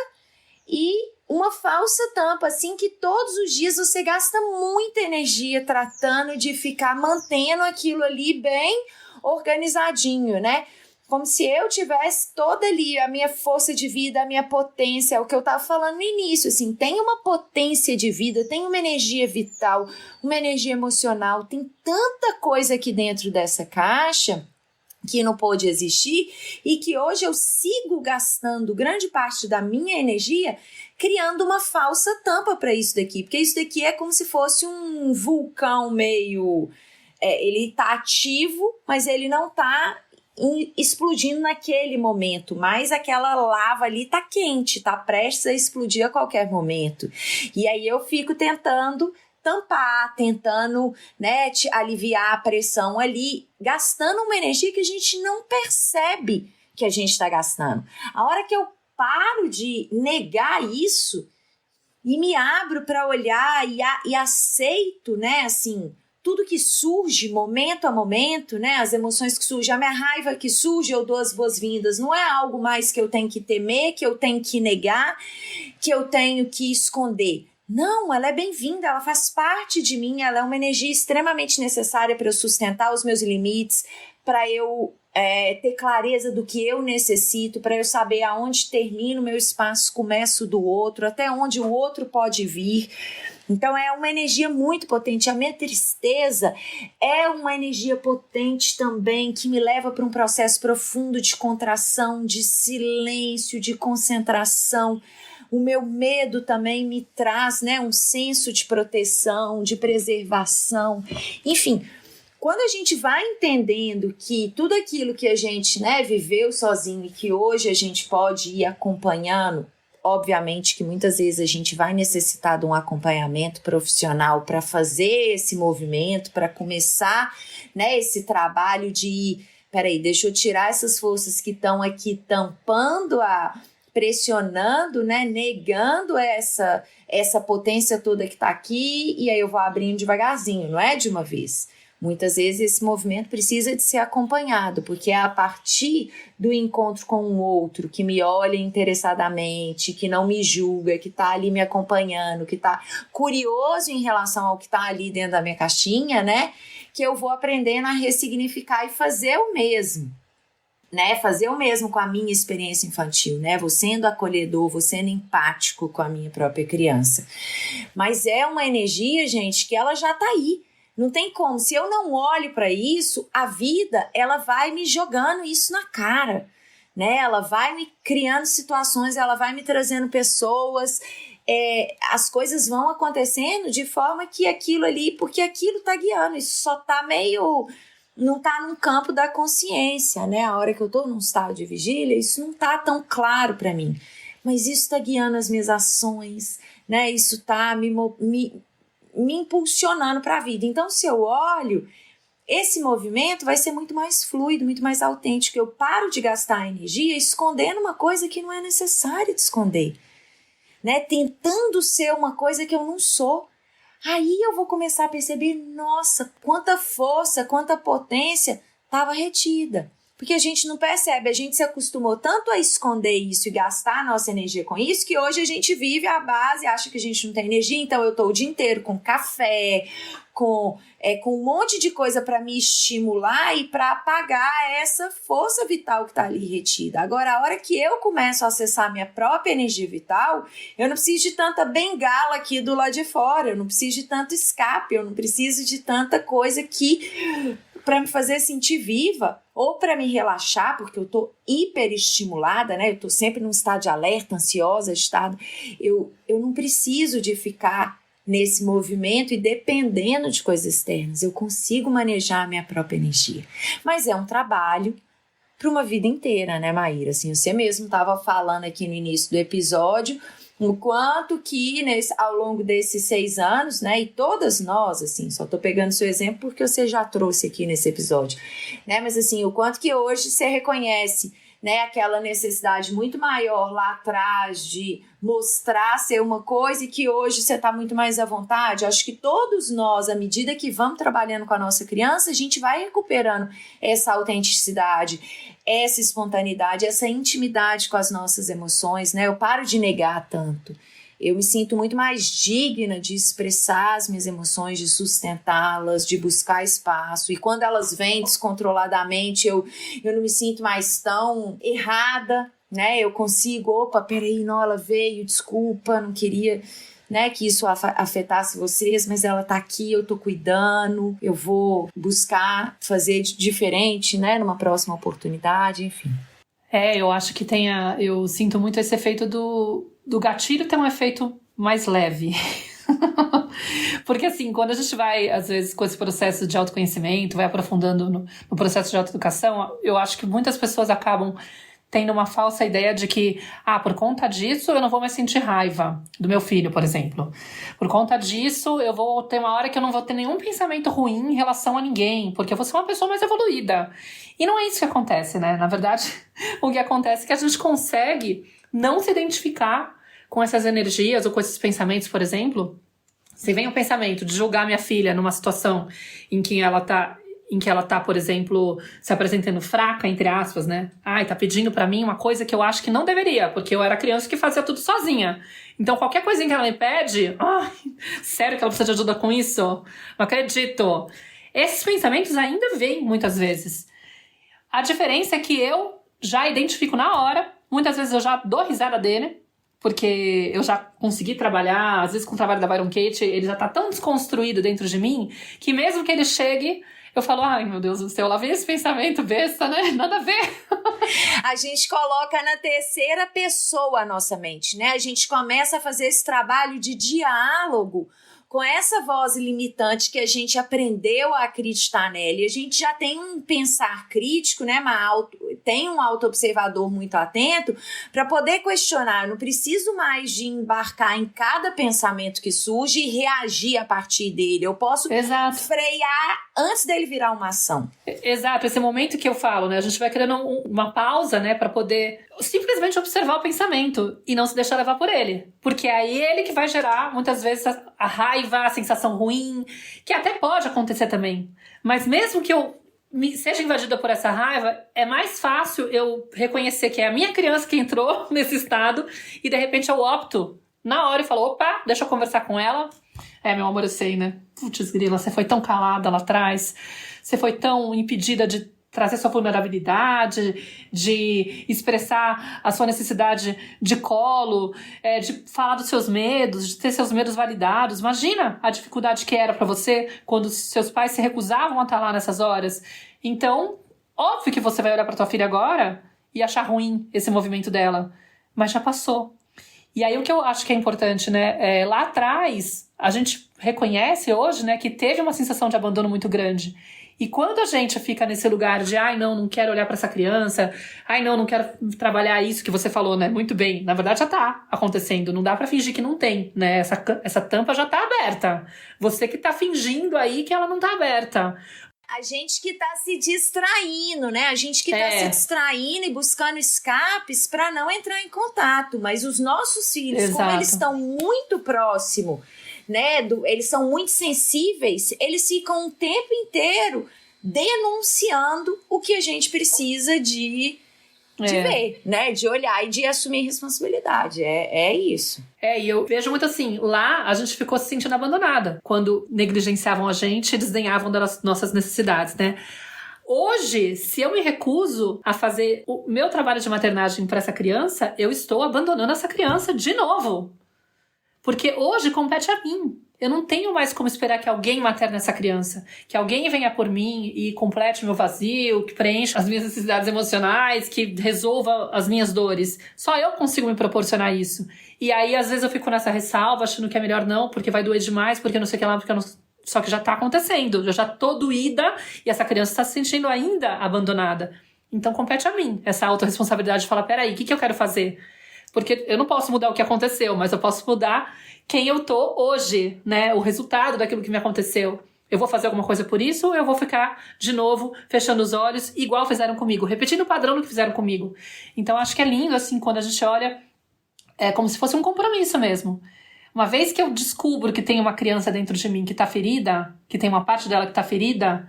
Speaker 2: e uma falsa tampa, assim, que todos os dias você gasta muita energia tratando de ficar mantendo aquilo ali bem organizadinho, né? Como se eu tivesse toda ali a minha força de vida, a minha potência, é o que eu estava falando no início, assim, tem uma potência de vida, tem uma energia vital, uma energia emocional, tem tanta coisa aqui dentro dessa caixa que não pôde existir e que hoje eu sigo gastando grande parte da minha energia criando uma falsa tampa para isso daqui, porque isso daqui é como se fosse um vulcão meio... ele está ativo, mas ele não está explodindo naquele momento, mas aquela lava ali tá quente, tá prestes a explodir a qualquer momento. E aí eu fico tentando tampar, tentando, né, aliviar a pressão ali, gastando uma energia que a gente não percebe que a gente está gastando. A hora que eu paro de negar isso e me abro para olhar e aceito, né, assim, tudo que surge, momento a momento, né, as emoções que surgem, a minha raiva que surge, eu dou as boas-vindas. Não é algo mais que eu tenho que temer, que eu tenho que negar, que eu tenho que esconder. Não, ela é bem-vinda, ela faz parte de mim, ela é uma energia extremamente necessária para eu sustentar os meus limites, para eu ter clareza do que eu necessito, para eu saber aonde termina o meu espaço, começa o do outro, até onde o outro pode vir. Então é uma energia muito potente. A minha tristeza é uma energia potente também, que me leva para um processo profundo de contração, de silêncio, de concentração. O meu medo também me traz, né, um senso de proteção, de preservação. Enfim, quando a gente vai entendendo que tudo aquilo que a gente, né, viveu sozinho e que hoje a gente pode ir acompanhando, obviamente que muitas vezes a gente vai necessitar de um acompanhamento profissional para fazer esse movimento, para começar, né, esse trabalho de, peraí, deixa eu tirar essas forças que estão aqui tampando, pressionando, né, negando essa potência toda que está aqui, e aí eu vou abrindo devagarzinho, não é de uma vez. Muitas vezes esse movimento precisa de ser acompanhado, porque é a partir do encontro com um outro que me olha interessadamente, que não me julga, que está ali me acompanhando, que está curioso em relação ao que está ali dentro da minha caixinha, né? Que eu vou aprendendo a ressignificar e fazer o mesmo. Né, fazer o mesmo com a minha experiência infantil, né? Vou sendo acolhedor, vou sendo empático com a minha própria criança. Mas é uma energia, gente, que ela já está aí. Não tem como. Se eu não olho para isso, a vida, ela vai me jogando isso na cara, né? Ela vai me criando situações, ela vai me trazendo pessoas, as coisas vão acontecendo de forma que aquilo ali, porque aquilo está guiando, isso só está meio, não está num campo da consciência, né? A hora que eu estou num estado de vigília, isso não está tão claro para mim, mas isso está guiando as minhas ações, né? Isso está me impulsionando para a vida. Então, se eu olho, esse movimento vai ser muito mais fluido, muito mais autêntico. Eu paro de gastar energia escondendo uma coisa que não é necessário de esconder, né? Tentando ser uma coisa que eu não sou. Aí eu vou começar a perceber, nossa, quanta força, quanta potência estava retida. Porque a gente não percebe, a gente se acostumou tanto a esconder isso e gastar a nossa energia com isso, que hoje a gente vive a base, acha que a gente não tem energia, então eu estou o dia inteiro com café, com um monte de coisa para me estimular e para apagar essa força vital que está ali retida. Agora, a hora que eu começo a acessar minha própria energia vital, eu não preciso de tanta bengala aqui do lado de fora, eu não preciso de tanto escape, eu não preciso de tanta coisa que para me fazer sentir viva ou para me relaxar, porque eu estou hiperestimulada, né? Eu estou sempre num estado de alerta, ansiosa, eu não preciso de ficar nesse movimento e dependendo de coisas externas. Eu consigo manejar a minha própria energia. Mas é um trabalho para uma vida inteira, né, Maíra? Assim, você mesmo estava falando aqui no início do episódio o quanto que ao longo desses 6 anos, né, e todas nós, assim, só tô pegando seu exemplo porque você já trouxe aqui nesse episódio, né, mas assim, o quanto que hoje você reconhece, né, aquela necessidade muito maior lá atrás de mostrar ser uma coisa e que hoje você está muito mais à vontade. Acho que todos nós, à medida que vamos trabalhando com a nossa criança, a gente vai recuperando essa autenticidade, essa espontaneidade, essa intimidade com as nossas emoções, né? Eu paro de negar tanto. Eu me sinto muito mais digna de expressar as minhas emoções, de sustentá-las, de buscar espaço. E quando elas vêm descontroladamente, eu não me sinto mais tão errada, né? Eu consigo, opa, peraí, não, ela veio, desculpa, não queria, né, que isso afetasse vocês, mas ela tá aqui, eu tô cuidando, eu vou buscar fazer diferente, né, numa próxima oportunidade, enfim.
Speaker 1: Eu acho que eu sinto muito esse efeito do gatilho ter um efeito mais leve. Porque assim, quando a gente vai, às vezes, com esse processo de autoconhecimento, vai aprofundando no processo de autoeducação, eu acho que muitas pessoas acabam tendo uma falsa ideia de que, por conta disso eu não vou mais sentir raiva do meu filho, por exemplo. Por conta disso eu vou ter uma hora que eu não vou ter nenhum pensamento ruim em relação a ninguém, porque eu vou ser uma pessoa mais evoluída. E não é isso que acontece, né? Na verdade, o que acontece é que a gente consegue não se identificar com essas energias ou com esses pensamentos, por exemplo. Se vem o pensamento de julgar minha filha numa situação em que ela tá, por exemplo, se apresentando fraca, entre aspas, né? Tá pedindo pra mim uma coisa que eu acho que não deveria, porque eu era criança que fazia tudo sozinha. Então, qualquer coisinha que ela me pede, sério que ela precisa de ajuda com isso? Não acredito. Esses pensamentos ainda vêm muitas vezes. A diferença é que eu já identifico na hora, muitas vezes eu já dou risada dele, porque eu já consegui trabalhar, às vezes com o trabalho da Byron Katie, ele já tá tão desconstruído dentro de mim, que mesmo que ele chegue, eu falo, meu Deus do céu, lá vem esse pensamento besta, né? Nada a ver.
Speaker 2: A gente coloca na terceira pessoa a nossa mente, né? A gente começa a fazer esse trabalho de diálogo com essa voz limitante que a gente aprendeu a acreditar nela. E a gente já tem um pensar crítico, né? Tem um auto-observador muito atento para poder questionar. Eu não preciso mais de embarcar em cada pensamento que surge e reagir a partir dele. Eu posso frear antes dele virar uma ação.
Speaker 1: Exato, esse momento que eu falo, né? A gente vai criando uma pausa, né? Para poder simplesmente observar o pensamento e não se deixar levar por ele. Porque é ele que vai gerar, muitas vezes, a raiva, a sensação ruim, que até pode acontecer também. Mas mesmo que eu seja invadida por essa raiva, é mais fácil eu reconhecer que é a minha criança que entrou nesse estado e de repente eu opto na hora e falo, opa, deixa eu conversar com ela. Meu amor, eu sei, né? Putz, grila, você foi tão calada lá atrás, você foi tão impedida de trazer sua vulnerabilidade, de expressar a sua necessidade de colo, de falar dos seus medos, de ter seus medos validados. Imagina a dificuldade que era pra você quando seus pais se recusavam a estar lá nessas horas. Então, óbvio que você vai olhar pra tua filha agora e achar ruim esse movimento dela, mas já passou. E aí o que eu acho que é importante, né? Lá atrás, a gente reconhece hoje, né, que teve uma sensação de abandono muito grande. E quando a gente fica nesse lugar de, ai, não quero olhar para essa criança, ai, não quero trabalhar isso que você falou, né? Muito bem. Na verdade, já tá acontecendo. Não dá para fingir que não tem, né? Essa tampa já tá aberta. Você que tá fingindo aí que ela não tá aberta.
Speaker 2: A gente que tá se distraindo, né? A gente que tá se distraindo e buscando escapes para não entrar em contato. Mas os nossos filhos,
Speaker 1: Exato.
Speaker 2: como eles estão muito próximos, né? Eles são muito sensíveis, eles ficam o tempo inteiro denunciando o que a gente precisa de ver, né? De olhar e de assumir responsabilidade. É isso.
Speaker 1: E eu vejo muito assim, lá a gente ficou se sentindo abandonada quando negligenciavam a gente e desdenhavam das nossas necessidades, né? Hoje, se eu me recuso a fazer o meu trabalho de maternagem para essa criança, eu estou abandonando essa criança de novo. Porque hoje compete a mim. Eu não tenho mais como esperar que alguém materne essa criança. Que alguém venha por mim e complete meu vazio, que preencha as minhas necessidades emocionais, que resolva as minhas dores. Só eu consigo me proporcionar isso. E aí, às vezes, eu fico nessa ressalva, achando que é melhor não, porque vai doer demais, porque não sei o que lá, porque eu não... Só que já tá acontecendo. Eu já tô doída e essa criança tá se sentindo ainda abandonada. Então, compete a mim essa autorresponsabilidade de falar, peraí, o que eu quero fazer? Porque eu não posso mudar o que aconteceu, mas eu posso mudar quem eu tô hoje, né? O resultado daquilo que me aconteceu. Eu vou fazer alguma coisa por isso ou eu vou ficar, de novo, fechando os olhos, igual fizeram comigo, repetindo o padrão do que fizeram comigo. Então, acho que é lindo, assim, quando a gente olha, como se fosse um compromisso mesmo. Uma vez que eu descubro que tem uma criança dentro de mim que tá ferida, que tem uma parte dela que tá ferida,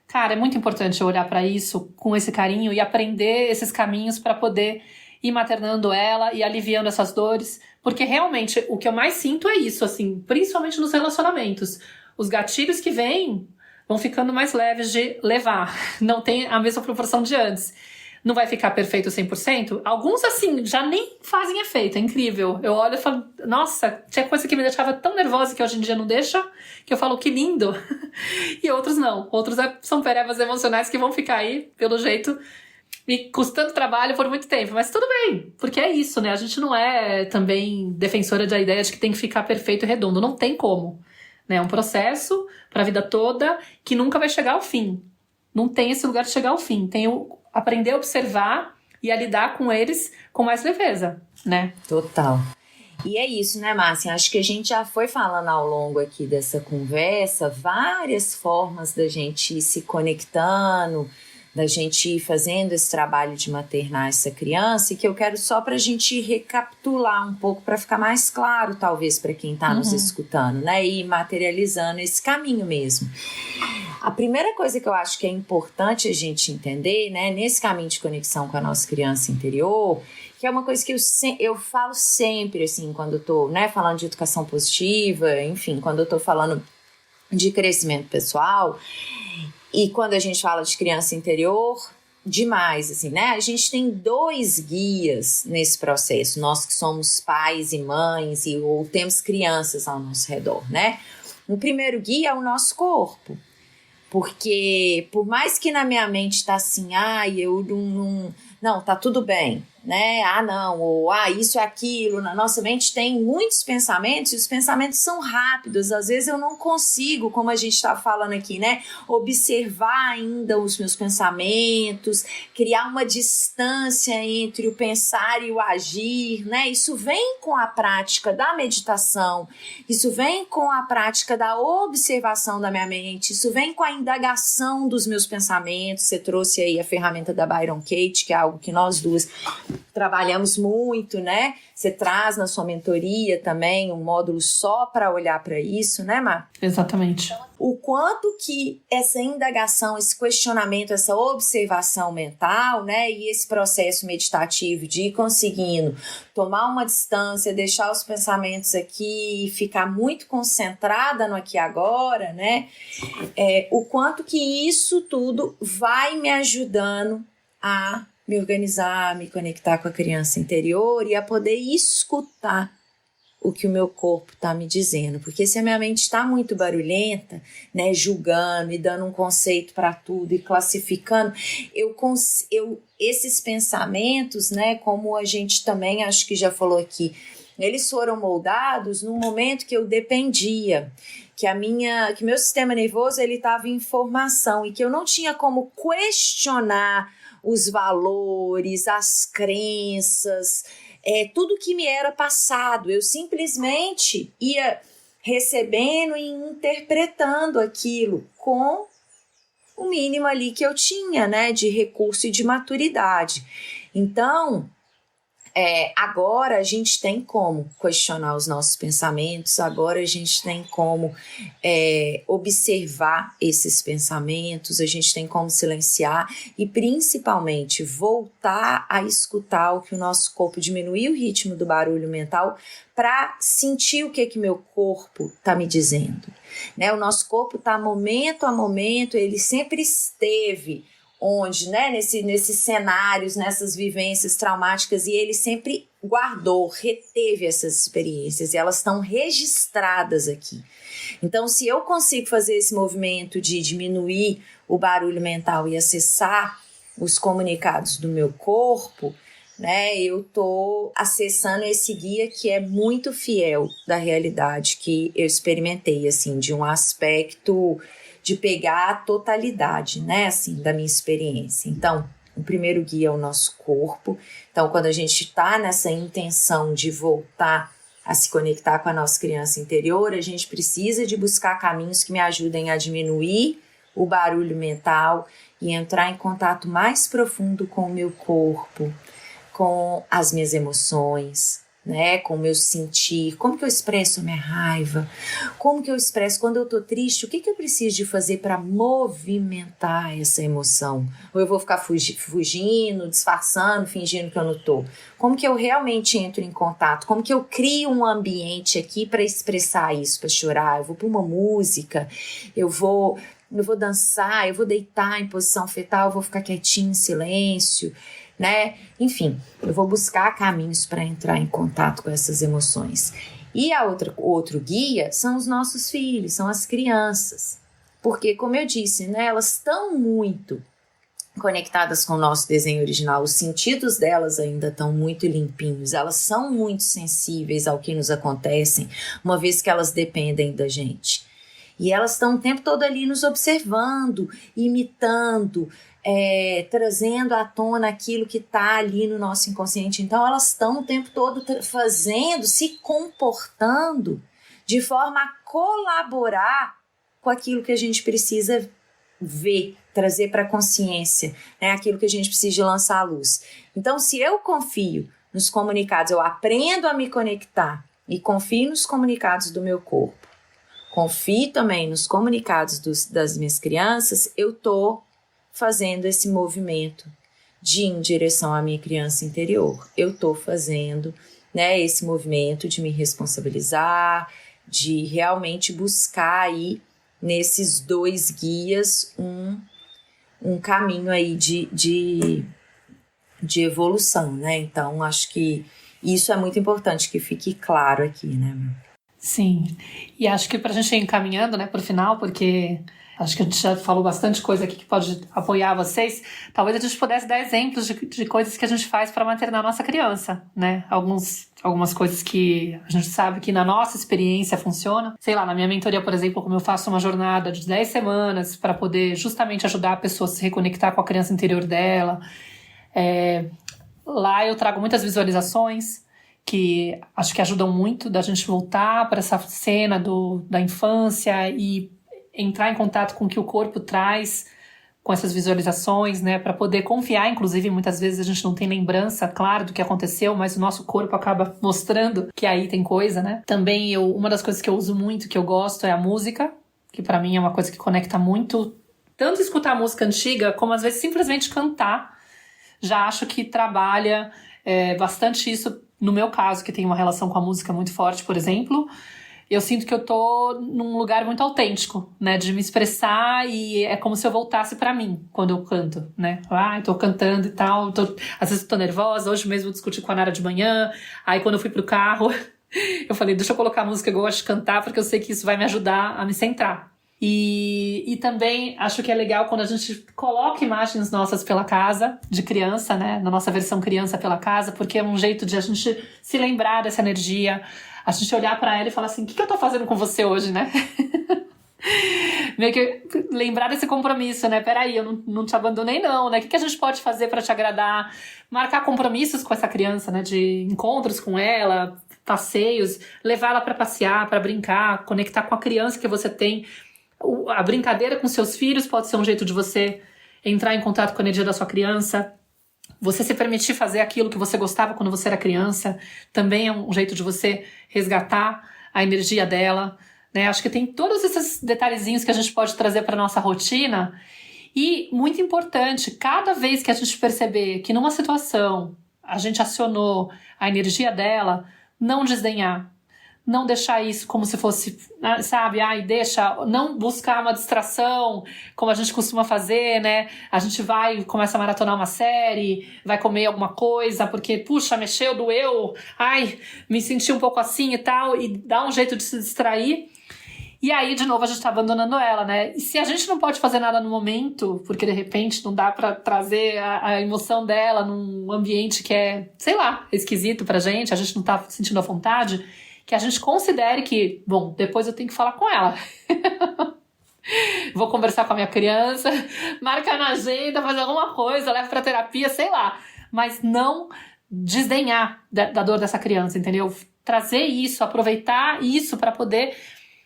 Speaker 1: cara, é muito importante eu olhar pra isso com esse carinho e aprender esses caminhos pra poder ir maternando ela e aliviando essas dores, porque realmente o que eu mais sinto é isso, assim, principalmente nos relacionamentos. Os gatilhos que vêm vão ficando mais leves de levar, não tem a mesma proporção de antes. Não vai ficar perfeito 100%? Alguns, assim, já nem fazem efeito, é incrível. Eu olho e falo, nossa, tinha coisa que me deixava tão nervosa que hoje em dia não deixa, que eu falo, que lindo. E outros não. Outros são perevas emocionais que vão ficar aí, pelo jeito, me custando trabalho por muito tempo, mas tudo bem, porque é isso, né? A gente não é também defensora da ideia de que tem que ficar perfeito e redondo, não tem como, né? É um processo para a vida toda que nunca vai chegar ao fim. Não tem esse lugar de chegar ao fim. Tem o aprender a observar e a lidar com eles com mais leveza, né?
Speaker 2: Total. E é isso, né, Márcia? Acho que a gente já foi falando ao longo aqui dessa conversa várias formas da gente ir se conectando, da gente ir fazendo esse trabalho de maternar essa criança, e que eu quero só para a gente recapitular um pouco, para ficar mais claro, talvez, para quem está nos escutando, né? E materializando esse caminho mesmo. A primeira coisa que eu acho que é importante a gente entender, né, nesse caminho de conexão com a nossa criança interior, que é uma coisa que eu falo sempre, assim, quando eu tô, né, falando de educação positiva, enfim, quando eu tô falando de crescimento pessoal, e quando a gente fala de criança interior, demais, assim, né? A gente tem 2 guias nesse processo, nós que somos pais e mães ou temos crianças ao nosso redor, né? O primeiro guia é o nosso corpo, porque por mais que na minha mente tá assim, eu não, tá tudo bem, né? Não, ou isso é aquilo. Na nossa mente tem muitos pensamentos e os pensamentos são rápidos. Às vezes eu não consigo, como a gente está falando aqui, né? Observar ainda os meus pensamentos, criar uma distância entre o pensar e o agir, né? Isso vem com a prática da meditação, isso vem com a prática da observação da minha mente, isso vem com a indagação dos meus pensamentos. Você trouxe aí a ferramenta da Byron Katie, que é algo que nós duas trabalhamos muito, né? Você traz na sua mentoria também um módulo só para olhar para isso, né, Mar?
Speaker 1: Exatamente.
Speaker 2: O quanto que essa indagação, esse questionamento, essa observação mental, né, e esse processo meditativo de ir conseguindo tomar uma distância, deixar os pensamentos aqui e ficar muito concentrada no aqui e agora, né? O quanto que isso tudo vai me ajudando a me organizar, me conectar com a criança interior e a poder escutar o que o meu corpo está me dizendo. Porque se a minha mente está muito barulhenta, né, julgando e dando um conceito para tudo e classificando, esses pensamentos, né, como a gente também acho que já falou aqui, eles foram moldados num momento que eu dependia, que meu sistema nervoso ele estava em formação e que eu não tinha como questionar os valores, as crenças, tudo que me era passado. Eu simplesmente ia recebendo e interpretando aquilo com o mínimo ali que eu tinha, né, de recurso e de maturidade. Então, agora a gente tem como questionar os nossos pensamentos, agora a gente tem como observar esses pensamentos, a gente tem como silenciar e principalmente voltar a escutar o que o nosso corpo, diminuir o ritmo do barulho mental para sentir o que meu corpo está me dizendo. Né? O nosso corpo está momento a momento, ele sempre esteve onde, né, nesses cenários, nessas vivências traumáticas, e ele sempre guardou, reteve essas experiências, e elas estão registradas aqui. Então, se eu consigo fazer esse movimento de diminuir o barulho mental e acessar os comunicados do meu corpo, né, eu estou acessando esse guia que é muito fiel da realidade que eu experimentei, assim, de um aspecto de pegar a totalidade, né, assim, da minha experiência. Então, o primeiro guia é o nosso corpo. Então, quando a gente está nessa intenção de voltar a se conectar com a nossa criança interior, a gente precisa de buscar caminhos que me ajudem a diminuir o barulho mental e entrar em contato mais profundo com o meu corpo, com as minhas emoções, né, com o meu sentir, como que eu expresso a minha raiva, como que eu expresso quando eu tô triste, o que eu preciso de fazer para movimentar essa emoção, ou eu vou ficar fugindo, disfarçando, fingindo que eu não tô, como que eu realmente entro em contato, como que eu crio um ambiente aqui para expressar isso, para chorar, eu vou para uma música, eu vou dançar, eu vou deitar em posição fetal, eu vou ficar quietinho em silêncio, né? Enfim, eu vou buscar caminhos para entrar em contato com essas emoções. E outro guia são os nossos filhos, são as crianças. Porque, como eu disse, né, elas estão muito conectadas com o nosso desenho original, os sentidos delas ainda estão muito limpinhos, elas são muito sensíveis ao que nos acontece, uma vez que elas dependem da gente. E elas estão o tempo todo ali nos observando, imitando, trazendo à tona aquilo que está ali no nosso inconsciente. Então elas estão o tempo todo fazendo, se comportando de forma a colaborar com aquilo que a gente precisa ver, trazer para a consciência, né? Aquilo que a gente precisa de lançar à luz. Então, se eu confio nos comunicados, eu aprendo a me conectar e confio nos comunicados do meu corpo, confio também nos comunicados das minhas crianças, eu estou fazendo esse movimento de ir em direção à minha criança interior. Eu estou fazendo, né, esse movimento de me responsabilizar, de realmente buscar aí nesses dois guias um caminho aí de evolução, né? Então, acho que isso é muito importante que fique claro aqui, né?
Speaker 1: Sim, e acho que para a gente ir encaminhando, né, para o final, porque acho que a gente já falou bastante coisa aqui que pode apoiar vocês, talvez a gente pudesse dar exemplos de coisas que a gente faz para maternar a nossa criança, né? Algumas coisas que a gente sabe que na nossa experiência funciona. Sei lá, na minha mentoria, por exemplo, como eu faço uma jornada de 10 semanas para poder justamente ajudar a pessoa a se reconectar com a criança interior dela. Lá eu trago muitas visualizações que acho que ajudam muito da gente voltar para essa cena da infância e entrar em contato com o que o corpo traz com essas visualizações, né, para poder confiar. Inclusive, muitas vezes a gente não tem lembrança, claro, do que aconteceu, mas o nosso corpo acaba mostrando que aí tem coisa, né. Também uma das coisas que eu uso muito, que eu gosto, é a música, que para mim é uma coisa que conecta muito, tanto escutar música antiga, como às vezes simplesmente cantar. Já acho que trabalha bastante isso. No meu caso, que tem uma relação com a música muito forte, por exemplo, eu sinto que eu tô num lugar muito autêntico, né, de me expressar, e é como se eu voltasse pra mim quando eu canto, né, eu tô cantando e tal, às vezes eu tô nervosa, hoje mesmo eu discuti com a Nara de manhã, aí quando eu fui pro carro, eu falei, deixa eu colocar a música que eu gosto de cantar, porque eu sei que isso vai me ajudar a me centrar. E também acho que é legal quando a gente coloca imagens nossas pela casa, de criança, né? Na nossa versão criança pela casa, porque é um jeito de a gente se lembrar dessa energia, a gente olhar pra ela e falar assim, o que eu tô fazendo com você hoje, né? Meio que lembrar desse compromisso, né? Peraí, eu não te abandonei não, né? O que a gente pode fazer pra te agradar? Marcar compromissos com essa criança, né? De encontros com ela, passeios, levar ela pra passear, pra brincar, conectar com a criança que você tem. A brincadeira com seus filhos pode ser um jeito de você entrar em contato com a energia da sua criança. Você se permitir fazer aquilo que você gostava quando você era criança também é um jeito de você resgatar a energia dela, né? Acho que tem todos esses detalhezinhos que a gente pode trazer para nossa rotina. E, muito importante, cada vez que a gente perceber que numa situação a gente acionou a energia dela, não desdenhar. Não deixar isso como se fosse, sabe, não buscar uma distração, como a gente costuma fazer, né? A gente vai e começa a maratonar uma série, vai comer alguma coisa, porque, puxa, mexeu, doeu, me senti um pouco assim e tal, e dá um jeito de se distrair. E aí, de novo, a gente tá abandonando ela, né? E se a gente não pode fazer nada no momento, porque de repente não dá pra trazer a emoção dela num ambiente que é, sei lá, esquisito pra gente, a gente não tá sentindo a vontade, que a gente considere que, bom, depois eu tenho que falar com ela. Vou conversar com a minha criança, marcar na agenda, fazer alguma coisa, levo pra terapia, sei lá. Mas não desdenhar da dor dessa criança, entendeu? Trazer isso, aproveitar isso pra poder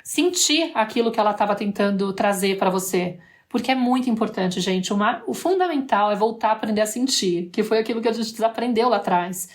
Speaker 1: sentir aquilo que ela estava tentando trazer pra você. Porque é muito importante, gente. O fundamental é voltar a aprender a sentir, que foi aquilo que a gente desaprendeu lá atrás,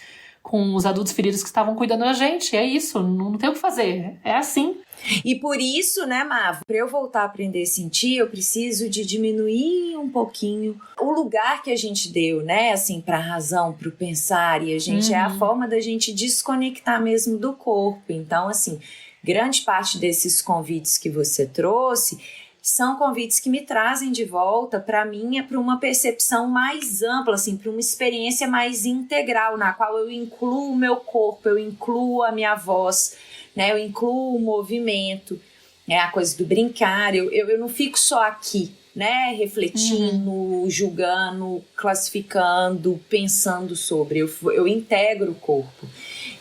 Speaker 1: com os adultos feridos que estavam cuidando da gente. É isso, não tem o que fazer. É assim.
Speaker 2: E por isso, né, Mavo, para eu voltar a aprender a sentir, eu preciso de diminuir um pouquinho o lugar que a gente deu, né, assim, para a razão, para o pensar, e a gente é a forma da gente desconectar mesmo do corpo. Então, assim, grande parte desses convites que você trouxe são convites que me trazem de volta para mim, para uma percepção mais ampla, assim, para uma experiência mais integral, na qual eu incluo o meu corpo, eu incluo a minha voz, né, eu incluo o movimento, né, a coisa do brincar, eu não fico só aqui, né, refletindo, julgando, classificando, pensando sobre, eu integro o corpo.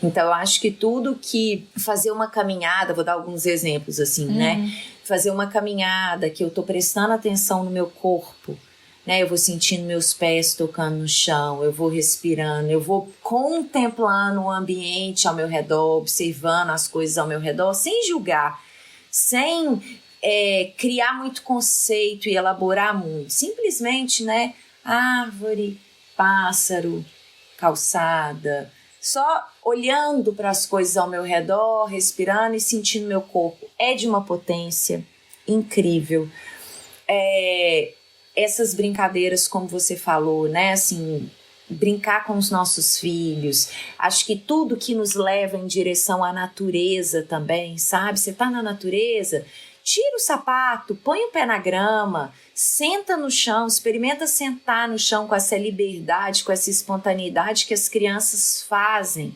Speaker 2: Então, eu acho que tudo que fazer uma caminhada, vou dar alguns exemplos assim, né? Fazer uma caminhada que eu tô prestando atenção no meu corpo, né? Eu vou sentindo meus pés tocando no chão, eu vou respirando, eu vou contemplando o ambiente ao meu redor, observando as coisas ao meu redor, sem julgar, sem criar muito conceito e elaborar muito. Simplesmente, né? Árvore, pássaro, calçada, só olhando para as coisas ao meu redor, respirando e sentindo meu corpo. É de uma potência incrível. Essas brincadeiras, como você falou, né? Assim, brincar com os nossos filhos. Acho que tudo que nos leva em direção à natureza também, sabe? Você tá na natureza, tira o sapato, põe o pé na grama, senta no chão, experimenta sentar no chão com essa liberdade, com essa espontaneidade que as crianças fazem,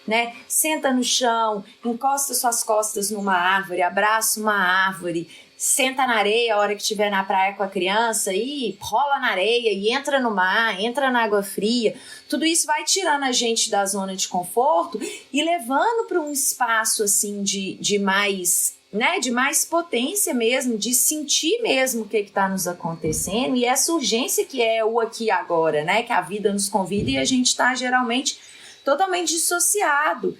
Speaker 2: né? Senta no chão, encosta suas costas numa árvore, abraça uma árvore, senta na areia a hora que estiver na praia com a criança e rola na areia e entra no mar, entra na água fria. Tudo isso vai tirando a gente da zona de conforto e levando para um espaço assim de mais, né, de mais potência mesmo, de sentir mesmo o que está nos acontecendo e essa urgência que é o aqui e agora, né, que a vida nos convida e a gente está geralmente totalmente dissociado,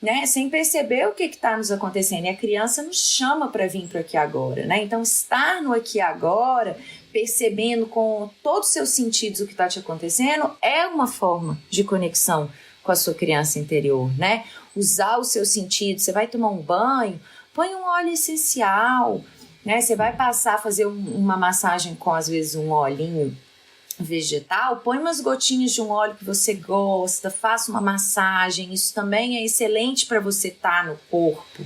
Speaker 2: né, sem perceber o que está nos acontecendo. E a criança nos chama para vir para aqui agora, né? Então, estar no aqui agora, percebendo com todos os seus sentidos o que está te acontecendo, é uma forma de conexão com a sua criança interior, né? Usar os seus sentidos. Você vai tomar um banho, põe um óleo essencial, né? Você vai passar a fazer uma massagem com, às vezes, um olhinho vegetal, põe umas gotinhas de um óleo que você gosta, faça uma massagem, isso também é excelente para você estar no corpo.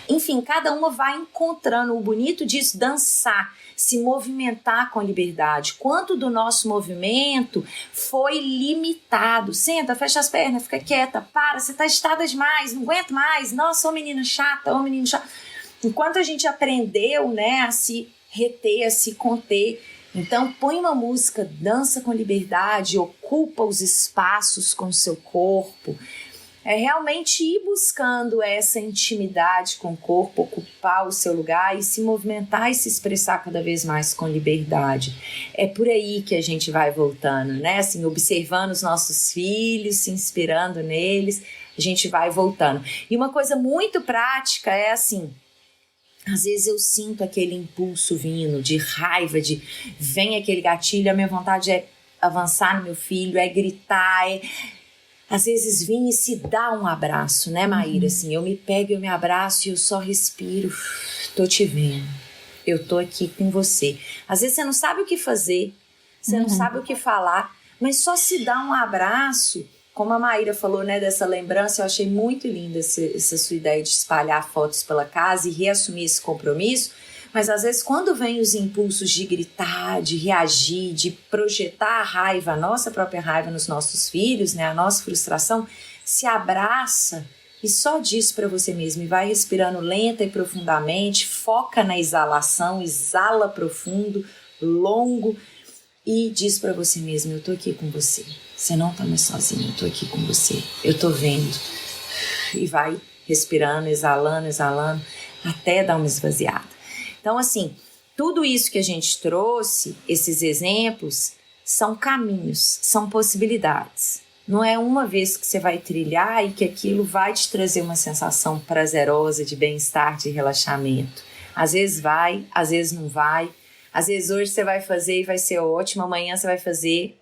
Speaker 2: Enfim, cada uma vai encontrando o bonito disso, dançar, se movimentar com liberdade. Quanto do nosso movimento foi limitado? Senta, fecha as pernas, fica quieta, para, você está agitada demais, não aguento mais, nossa, ô menina chata, ô menino chato. enquanto a gente aprendeu, né, a se reter, a se conter, então põe uma música, dança com liberdade, ocupa os espaços com o seu corpo. É realmente ir buscando essa intimidade com o corpo, ocupar o seu lugar e se movimentar e se expressar cada vez mais com liberdade. É por aí que a gente vai voltando, né? Assim, observando os nossos filhos, se inspirando neles, a gente vai voltando. E uma coisa muito prática é assim, às vezes eu sinto aquele impulso vindo de raiva, vem aquele gatilho, a minha vontade é avançar no meu filho, é gritar, às vezes vim e se dá um abraço, né, Maíra? Assim, eu me pego, eu me abraço e eu só respiro. Tô te vendo. Eu tô aqui com você. Às vezes você não sabe o que fazer, você não sabe o que falar, mas só se dá um abraço. Como a Maíra falou, né, dessa lembrança, eu achei muito linda essa sua ideia de espalhar fotos pela casa e reassumir esse compromisso. Mas às vezes quando vem os impulsos de gritar, de reagir, de projetar a raiva, a nossa própria raiva nos nossos filhos, né, a nossa frustração, se abraça e só diz para você mesmo e vai respirando lenta e profundamente, foca na exalação, exala profundo, longo e diz para você mesmo, eu tô aqui com você, você não tá mais sozinho, eu tô aqui com você, eu tô vendo. E vai respirando, exalando, até dar uma esvaziada. Então, assim, tudo isso que a gente trouxe, esses exemplos, são caminhos, são possibilidades. Não é uma vez que você vai trilhar e que aquilo vai te trazer uma sensação prazerosa de bem-estar, de relaxamento. Às vezes vai, às vezes não vai. Às vezes hoje você vai fazer e vai ser ótimo, amanhã você vai fazer,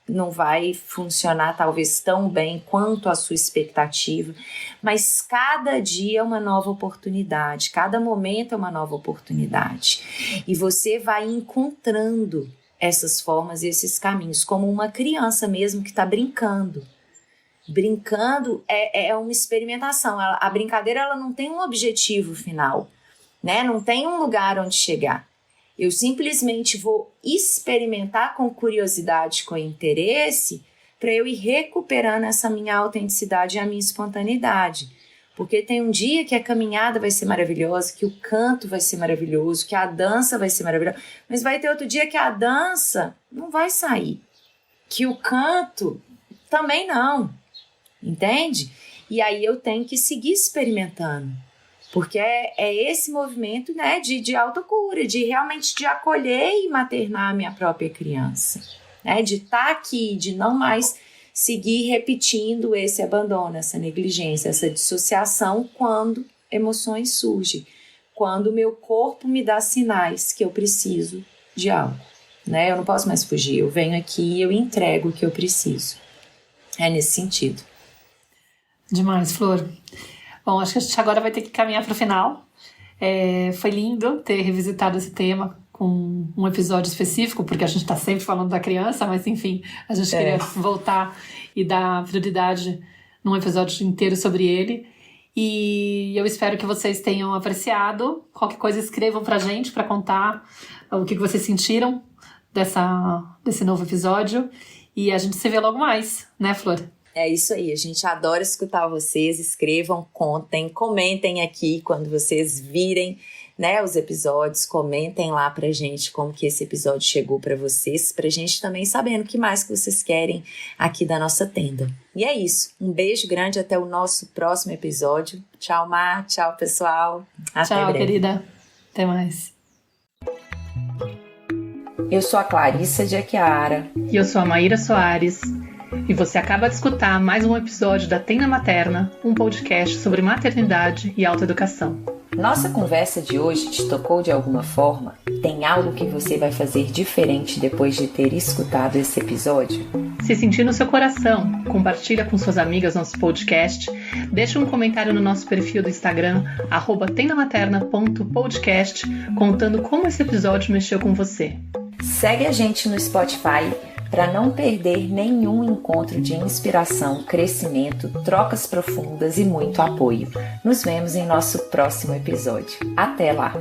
Speaker 2: não vai funcionar talvez tão bem quanto a sua expectativa, mas cada dia é uma nova oportunidade, cada momento é uma nova oportunidade e você vai encontrando essas formas e esses caminhos, como uma criança mesmo que está brincando. Brincando é uma experimentação, a brincadeira ela não tem um objetivo final, né? Não tem um lugar onde chegar. Eu simplesmente vou experimentar com curiosidade, com interesse, para eu ir recuperando essa minha autenticidade e a minha espontaneidade. Porque tem um dia que a caminhada vai ser maravilhosa, que o canto vai ser maravilhoso, que a dança vai ser maravilhosa, mas vai ter outro dia que a dança não vai sair, que o canto também não, entende? E aí eu tenho que seguir experimentando. Porque é esse movimento, né, de autocura, de realmente de acolher e maternar a minha própria criança, né, de estar aqui, de não mais seguir repetindo esse abandono, essa negligência, essa dissociação quando emoções surgem, quando o meu corpo me dá sinais que eu preciso de algo, né, eu não posso mais fugir, eu venho aqui e eu entrego o que eu preciso. É nesse sentido.
Speaker 1: Demais, Flor. Bom, acho que a gente agora vai ter que caminhar para o final. Foi lindo ter revisitado esse tema com um episódio específico, porque a gente está sempre falando da criança, mas enfim, a gente queria voltar e dar prioridade num episódio inteiro sobre ele. E eu espero que vocês tenham apreciado. Qualquer coisa escrevam pra gente para contar o que vocês sentiram desse novo episódio. E a gente se vê logo mais, né, Flor?
Speaker 2: É isso aí, a gente adora escutar vocês, escrevam, contem, comentem aqui quando vocês virem, né, os episódios, comentem lá pra gente como que esse episódio chegou pra vocês, pra gente também sabendo o que mais que vocês querem aqui da nossa tenda. E é isso, um beijo grande, até o nosso próximo episódio. Tchau, Mar, tchau, pessoal. Até
Speaker 1: tchau,
Speaker 2: breve.
Speaker 1: Querida. Até mais.
Speaker 2: Eu sou a Clarissa de Aquiara.
Speaker 1: E eu sou a Maíra Soares. E você acaba de escutar mais um episódio da Tenda Materna, um podcast sobre maternidade e autoeducação.
Speaker 2: Nossa conversa de hoje te tocou de alguma forma? Tem algo que você vai fazer diferente depois de ter escutado esse episódio?
Speaker 1: Se sentir no seu coração, compartilha com suas amigas nosso podcast, deixa um comentário no nosso perfil do Instagram, @tendamaterna.podcast, contando como esse episódio mexeu com você.
Speaker 2: Segue a gente no Spotify para não perder nenhum encontro de inspiração, crescimento, trocas profundas e muito apoio. Nos vemos em nosso próximo episódio. Até lá!